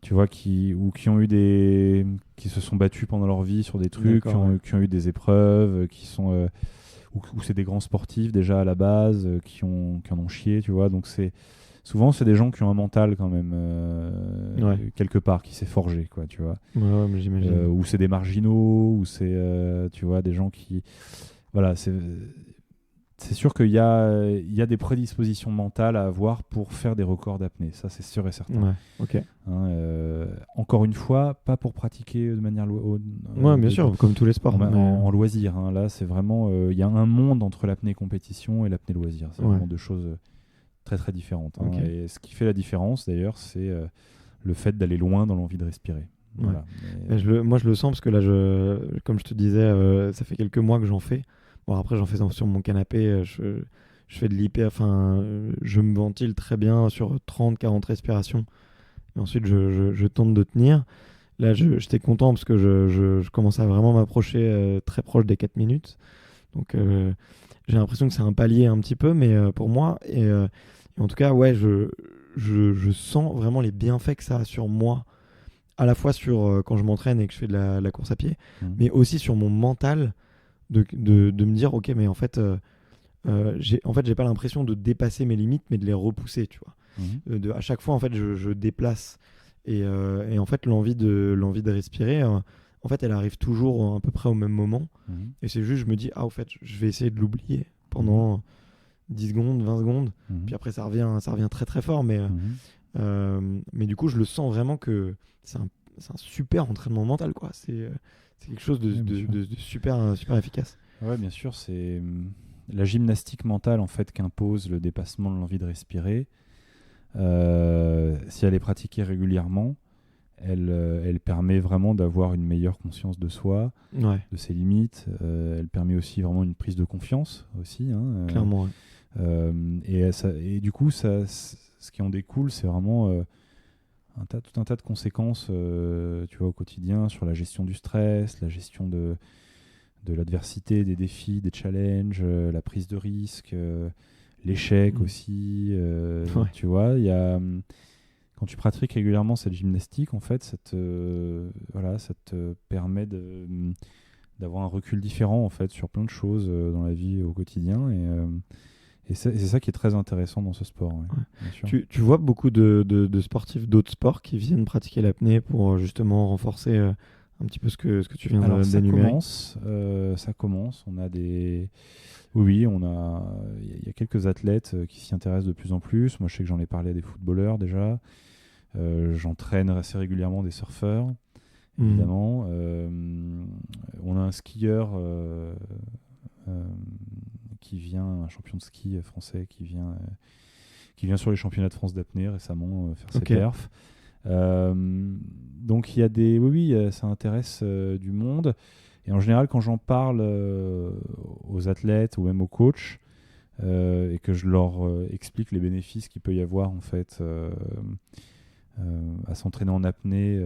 tu vois, qui se sont battus pendant leur vie sur des trucs, qui ont eu des épreuves, qui sont ou c'est des grands sportifs déjà à la base, qui en ont chié, tu vois. Donc souvent c'est des gens qui ont un mental quand même quelque part qui s'est forgé, quoi, tu vois. Mais j'imagine. Ou c'est des marginaux, ou c'est tu vois, des gens qui, voilà, c'est sûr qu'il y a des prédispositions mentales à avoir pour faire des records d'apnée, ça c'est sûr et certain. Encore une fois, pas pour pratiquer de manière bien sûr, comme tous les sports. En loisir. Là, c'est vraiment, il y a un monde entre l'apnée compétition et l'apnée loisir. C'est vraiment deux choses très très différentes. Et ce qui fait la différence, d'ailleurs, c'est le fait d'aller loin dans l'envie de respirer. Voilà. Moi, je le sens parce que là, comme je te disais, ça fait quelques mois que j'en fais. Bon, après, j'en fais sur mon canapé. Je fais de l'IP. Enfin, je me ventile très bien sur 30-40 respirations. Et ensuite, je tente de tenir. Là, j'étais content parce que je commence à vraiment m'approcher très proche des 4 minutes. Donc, j'ai l'impression que c'est un palier un petit peu, mais pour moi. Et en tout cas, je sens vraiment les bienfaits que ça a sur moi, à la fois sur quand je m'entraîne et que je fais de la course à pied, mais aussi sur mon mental, de me dire, ok, mais en fait, j'ai pas l'impression de dépasser mes limites, mais de les repousser, tu vois. À chaque fois, en fait, je déplace. Et en fait, l'envie de respirer, en fait, elle arrive toujours à peu près au même moment. Et c'est juste, je me dis, au fait, je vais essayer de l'oublier pendant 10 secondes, 20 secondes. Puis après, ça revient très très fort. Mais du coup, je le sens vraiment que c'est un super entraînement mental, quoi. C'est quelque chose de super, super efficace. Ouais, bien sûr, c'est la gymnastique mentale, en fait, qu'impose le dépassement de l'envie de respirer. Si elle est pratiquée régulièrement, elle permet vraiment d'avoir une meilleure conscience de soi, de ses limites. Elle permet aussi vraiment une prise de confiance aussi. Clairement. Et du coup, ce qui en découle, c'est vraiment tout un tas de conséquences, tu vois, au quotidien, sur la gestion du stress, la gestion de l'adversité, des défis, des challenges, la prise de risque, l'échec aussi. Tu vois, il y a, quand tu pratiques régulièrement cette gymnastique, en fait, ça te permet d'avoir un recul différent, en fait, sur plein de choses dans la vie au quotidien. Et c'est ça qui est très intéressant dans ce sport. Bien sûr. Tu vois beaucoup de sportifs d'autres sports qui viennent pratiquer l'apnée pour justement renforcer un petit peu ce que tu viens d'énumérer. Ça commence. On a des... Oui, il y a quelques athlètes qui s'y intéressent de plus en plus. Moi, je sais que j'en ai parlé à des footballeurs déjà. J'entraîne assez régulièrement des surfeurs, évidemment. On a un skieur qui vient, un champion de ski français qui vient sur les championnats de France d'apnée récemment faire ses perfs. Donc il y a des... Oui, ça intéresse du monde. Et en général, quand j'en parle aux athlètes ou même aux coachs, et que je leur explique les bénéfices qu'il peut y avoir en fait à s'entraîner en apnée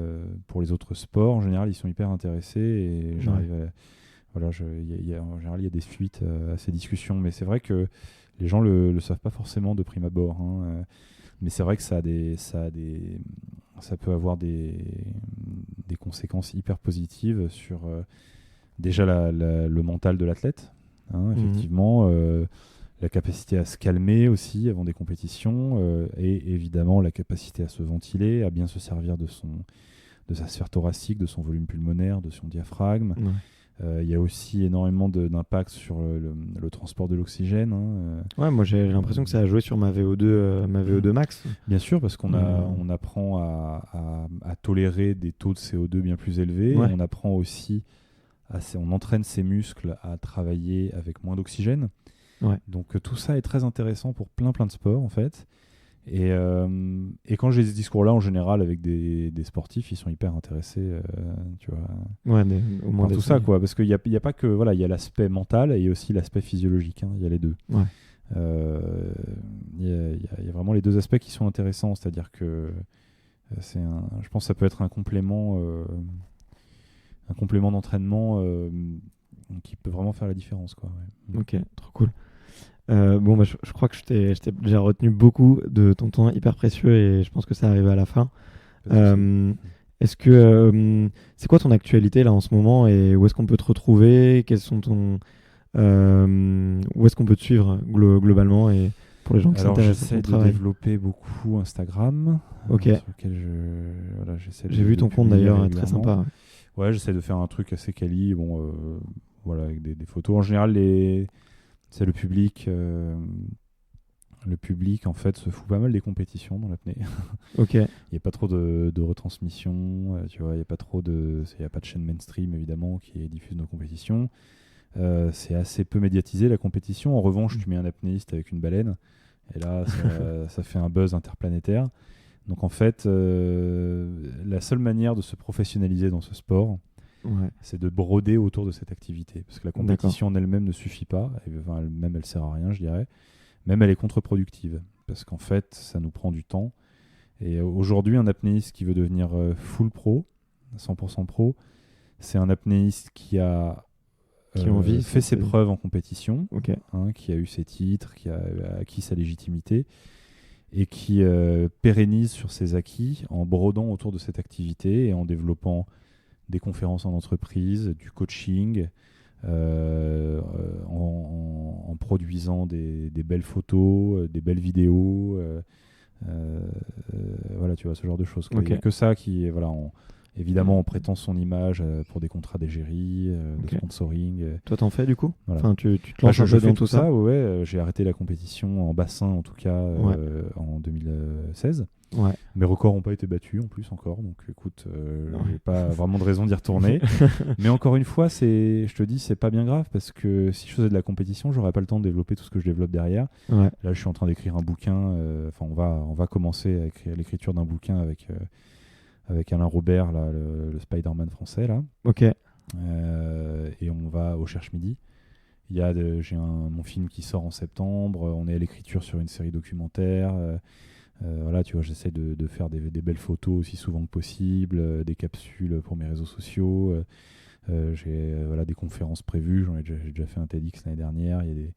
pour les autres sports, en général, ils sont hyper intéressés et j'arrive en général, il y a des suites à ces discussions. Mais c'est vrai que les gens le savent pas forcément de prime abord. Mais c'est vrai que ça peut avoir des conséquences hyper positives sur déjà le mental de l'athlète, effectivement, la capacité à se calmer aussi avant des compétitions, et évidemment la capacité à se ventiler, à bien se servir de sa sphère thoracique, de son volume pulmonaire, de son diaphragme. Il y a aussi énormément d'impact sur le transport de l'oxygène. Moi j'ai l'impression que ça a joué sur ma VO2 max. Bien sûr, parce on apprend à tolérer des taux de CO2 bien plus élevés. On apprend aussi on entraîne ses muscles à travailler avec moins d'oxygène. Ouais. Donc tout ça est très intéressant pour plein de sports en fait. Et quand j'ai ce discours-là, en général, avec des sportifs, ils sont hyper intéressés, tu vois, Ouais, au moins par tout ça, quoi. Parce qu'il y a pas que, voilà, il y a l'aspect mental et il y a aussi l'aspect physiologique. Il y a les deux. Ouais. Il y a vraiment les deux aspects qui sont intéressants. C'est-à-dire que je pense que ça peut être un complément d'entraînement qui peut vraiment faire la différence, quoi. Ouais. Ok, trop cool. Bon, bah, je crois que je t'ai déjà retenu beaucoup de ton temps hyper précieux et je pense que ça arrive à la fin. Est-ce que c'est quoi ton actualité là en ce moment et où est-ce qu'on peut te retrouver? Quels sont où est-ce qu'on peut te suivre globalement et pour les gens qui s'intéressent à ton travail? J'essaie de développer beaucoup Instagram. Ok. Sur lequel j'essaie J'ai vu ton compte d'ailleurs, très sympa. Ouais, j'essaie de faire un truc assez quali, voilà, avec des photos. En général, c'est le public. Le public, en fait, se fout pas mal des compétitions dans l'apnée. Ok. Il n'y a pas trop de retransmission, tu vois, il n'y a pas de chaîne mainstream, évidemment, qui diffuse nos compétitions. C'est assez peu médiatisé, la compétition. En revanche, tu mets un apnéiste avec une baleine, et là, ça fait un buzz interplanétaire. Donc, en fait, la seule manière de se professionnaliser dans ce sport, c'est de broder autour de cette activité. Parce que la compétition en elle-même ne suffit pas. Elle ne sert à rien, je dirais. Même elle est contre-productive, parce qu'en fait, ça nous prend du temps. Et aujourd'hui, un apnéiste qui veut devenir full pro, 100% pro, c'est un apnéiste qui a fait ses preuves en compétition, qui a eu ses titres, qui a acquis sa légitimité, et qui pérennise sur ses acquis en brodant autour de cette activité et en développant des conférences en entreprise, du coaching, en produisant des belles photos, des belles vidéos, voilà, tu vois, ce genre de choses. Il n'y a que ça qui est, voilà, évidemment, on prétend son image pour des contrats d'égérie, de sponsoring. Toi, t'en fais du coup? Voilà. Enfin, tu te lances un peu dans tout ça? Ouais, j'ai arrêté la compétition en bassin, en tout cas, en 2016. Ouais. Mes records n'ont pas été battus en plus encore, donc écoute, j'ai pas vraiment de raison d'y retourner. Mais encore une fois, je te dis, c'est pas bien grave parce que si je faisais de la compétition, j'aurais pas le temps de développer tout ce que je développe derrière. Ouais. Là, je suis en train d'écrire un bouquin. On va commencer avec l'écriture d'un bouquin avec Alain Robert, là, le Spider-Man français là. Ok. Et on va au Cherche Midi. J'ai mon film qui sort en septembre. On est à l'écriture sur une série documentaire. Voilà, tu vois, j'essaie de faire des belles photos aussi souvent que possible, des capsules pour mes réseaux sociaux. J'ai des conférences prévues. J'ai déjà fait un TEDx l'année dernière. Il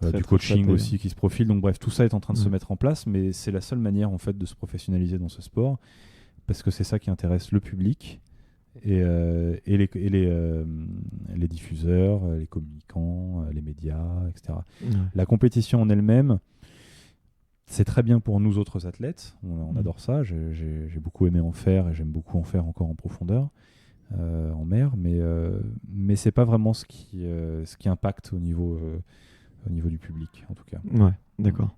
y a du coaching aussi qui se profile. Donc bref, tout ça est en train de se mettre en place, mais c'est la seule manière en fait de se professionnaliser dans ce sport, parce que c'est ça qui intéresse le public et les diffuseurs, les communicants, les médias, etc. La compétition en elle-même, c'est très bien pour nous autres athlètes, on adore ça, j'ai beaucoup aimé en faire et j'aime beaucoup en faire encore en profondeur, en mer, mais c'est pas vraiment ce qui impacte au niveau du public en tout cas. Ouais, d'accord.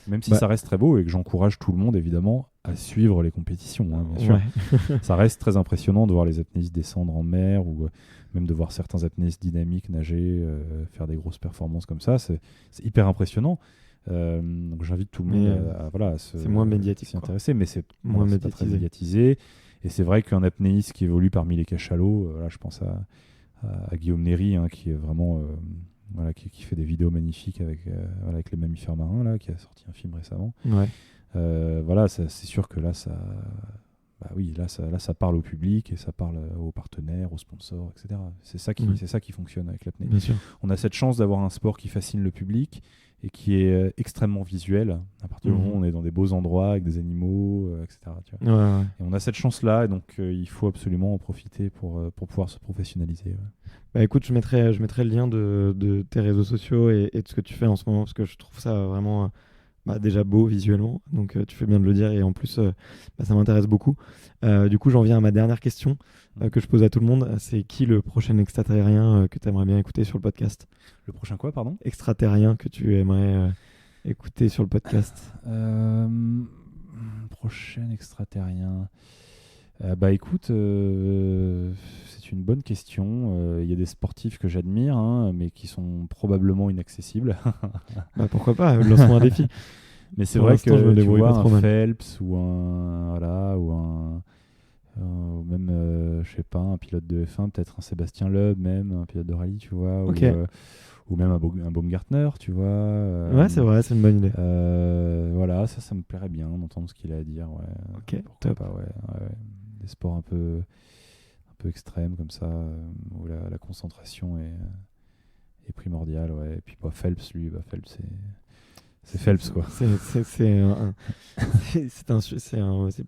Même si ça reste très beau et que j'encourage tout le monde évidemment à suivre les compétitions, bien sûr. Ouais. Ça reste très impressionnant de voir les apnéistes descendre en mer ou même de voir certains apnéistes dynamiques nager, faire des grosses performances comme ça, c'est hyper impressionnant. Donc j'invite tout le monde à c'est moins médiatique, s'y intéresser, mais c'est pas très médiatisé. Et c'est vrai qu'un apnéiste qui évolue parmi les cachalots, là je pense à Guillaume Néry, qui est vraiment qui fait des vidéos magnifiques avec les mammifères marins, là, qui a sorti un film récemment. Ouais. C'est sûr que là ça parle au public et ça parle aux partenaires, aux sponsors, etc. C'est ça qui fonctionne avec l'apnée. Bien sûr. On a cette chance d'avoir un sport qui fascine le public et qui est extrêmement visuel. À partir du moment où on est dans des beaux endroits avec des animaux, etc. Tu vois. Ouais. Et on a cette chance-là, et donc il faut absolument en profiter pour pouvoir se professionnaliser. Ouais. Bah écoute, je mettrai le lien de tes réseaux sociaux et de ce que tu fais en ce moment, parce que je trouve ça vraiment déjà beau visuellement, donc tu fais bien de le dire, et en plus ça m'intéresse beaucoup. Du coup, j'en viens à ma dernière question que je pose à tout le monde. C'est qui le prochain extraterrien que tu aimerais bien écouter sur le podcast? Le prochain quoi, pardon? Extraterrien que tu aimerais écouter sur le podcast. Prochain extraterrien. Écoute, c'est c'est une bonne question. Il y a des sportifs que j'admire, hein, mais qui sont probablement inaccessibles. Bah, pourquoi pas, lance-moi un défi. Mais c'est Pour vrai l'instant, je me que tu débrouille vois pas trop un mal. Phelps ou ou même, je sais pas, un pilote de F1, peut-être un Sébastien Loeb même, un pilote de rallye, tu vois, Ok. ou même un Baumgartner, tu vois. Ouais, c'est vrai, c'est une bonne idée. Voilà, ça me plairait bien d'entendre ce qu'il a à dire. Ouais. Ok, Pourquoi top. pas, ouais. Des sports un peu extrêmes comme ça, où la concentration est primordiale. Ouais. Et puis Phelps, lui, Phelps, c'est Phelps, quoi. C'est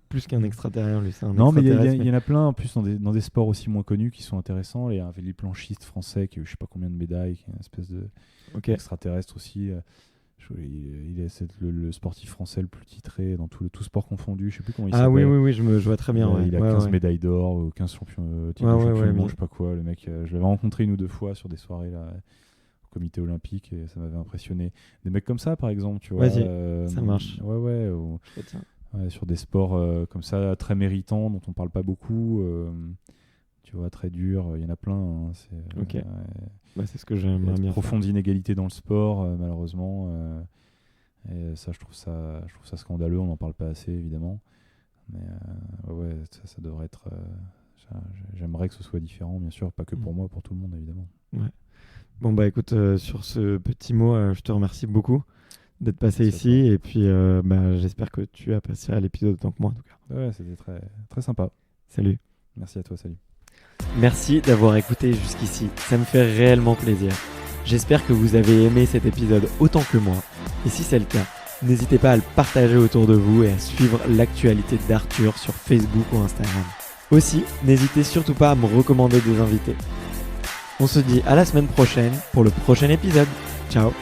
plus qu'un extraterrien, lui. C'est un Non, mais extraterrestre. il y en a plein en plus dans des sports aussi moins connus qui sont intéressants. Il y a un véliplanchiste français qui a eu je sais pas combien de médailles, qui est une espèce de Ok. extraterrestre aussi. Il est le sportif français le plus titré dans tout sport confondu. Je sais plus comment il Ah s'appelle. oui, je vois très bien. Il a Ouais, 15 ouais. médailles d'or, ou 15 titres de champion du monde, je sais pas quoi. Le mec, je l'avais rencontré 1 ou 2 fois sur des soirées là, au comité olympique et ça m'avait impressionné. Des mecs comme ça, par exemple, tu vois. Vas-y, ça marche. Ouais, sur des sports comme ça, très méritants, dont on parle pas beaucoup. Tu vois, très dur. Il y en a plein. Hein, Ok. Bah, c'est ce que il y a j'aimerais de bien profondes inégalités dans le sport, malheureusement. Et ça, je trouve ça scandaleux. On n'en parle pas assez, évidemment. Mais ça devrait être. J'aimerais que ce soit différent, bien sûr, pas que pour moi, pour tout le monde, évidemment. Ouais. Bon, bah écoute, sur ce petit mot, je te remercie beaucoup d'être passé Merci ici. Et puis, j'espère que tu as passé à l'épisode autant que moi, en tout cas. Ouais, c'était très, très sympa. Salut. Merci à toi, salut. Merci d'avoir écouté jusqu'ici, ça me fait réellement plaisir. J'espère que vous avez aimé cet épisode autant que moi, et si c'est le cas, n'hésitez pas à le partager autour de vous et à suivre l'actualité d'Arthur sur Facebook ou Instagram. Aussi, n'hésitez surtout pas à me recommander des invités. On se dit à la semaine prochaine pour le prochain épisode. Ciao.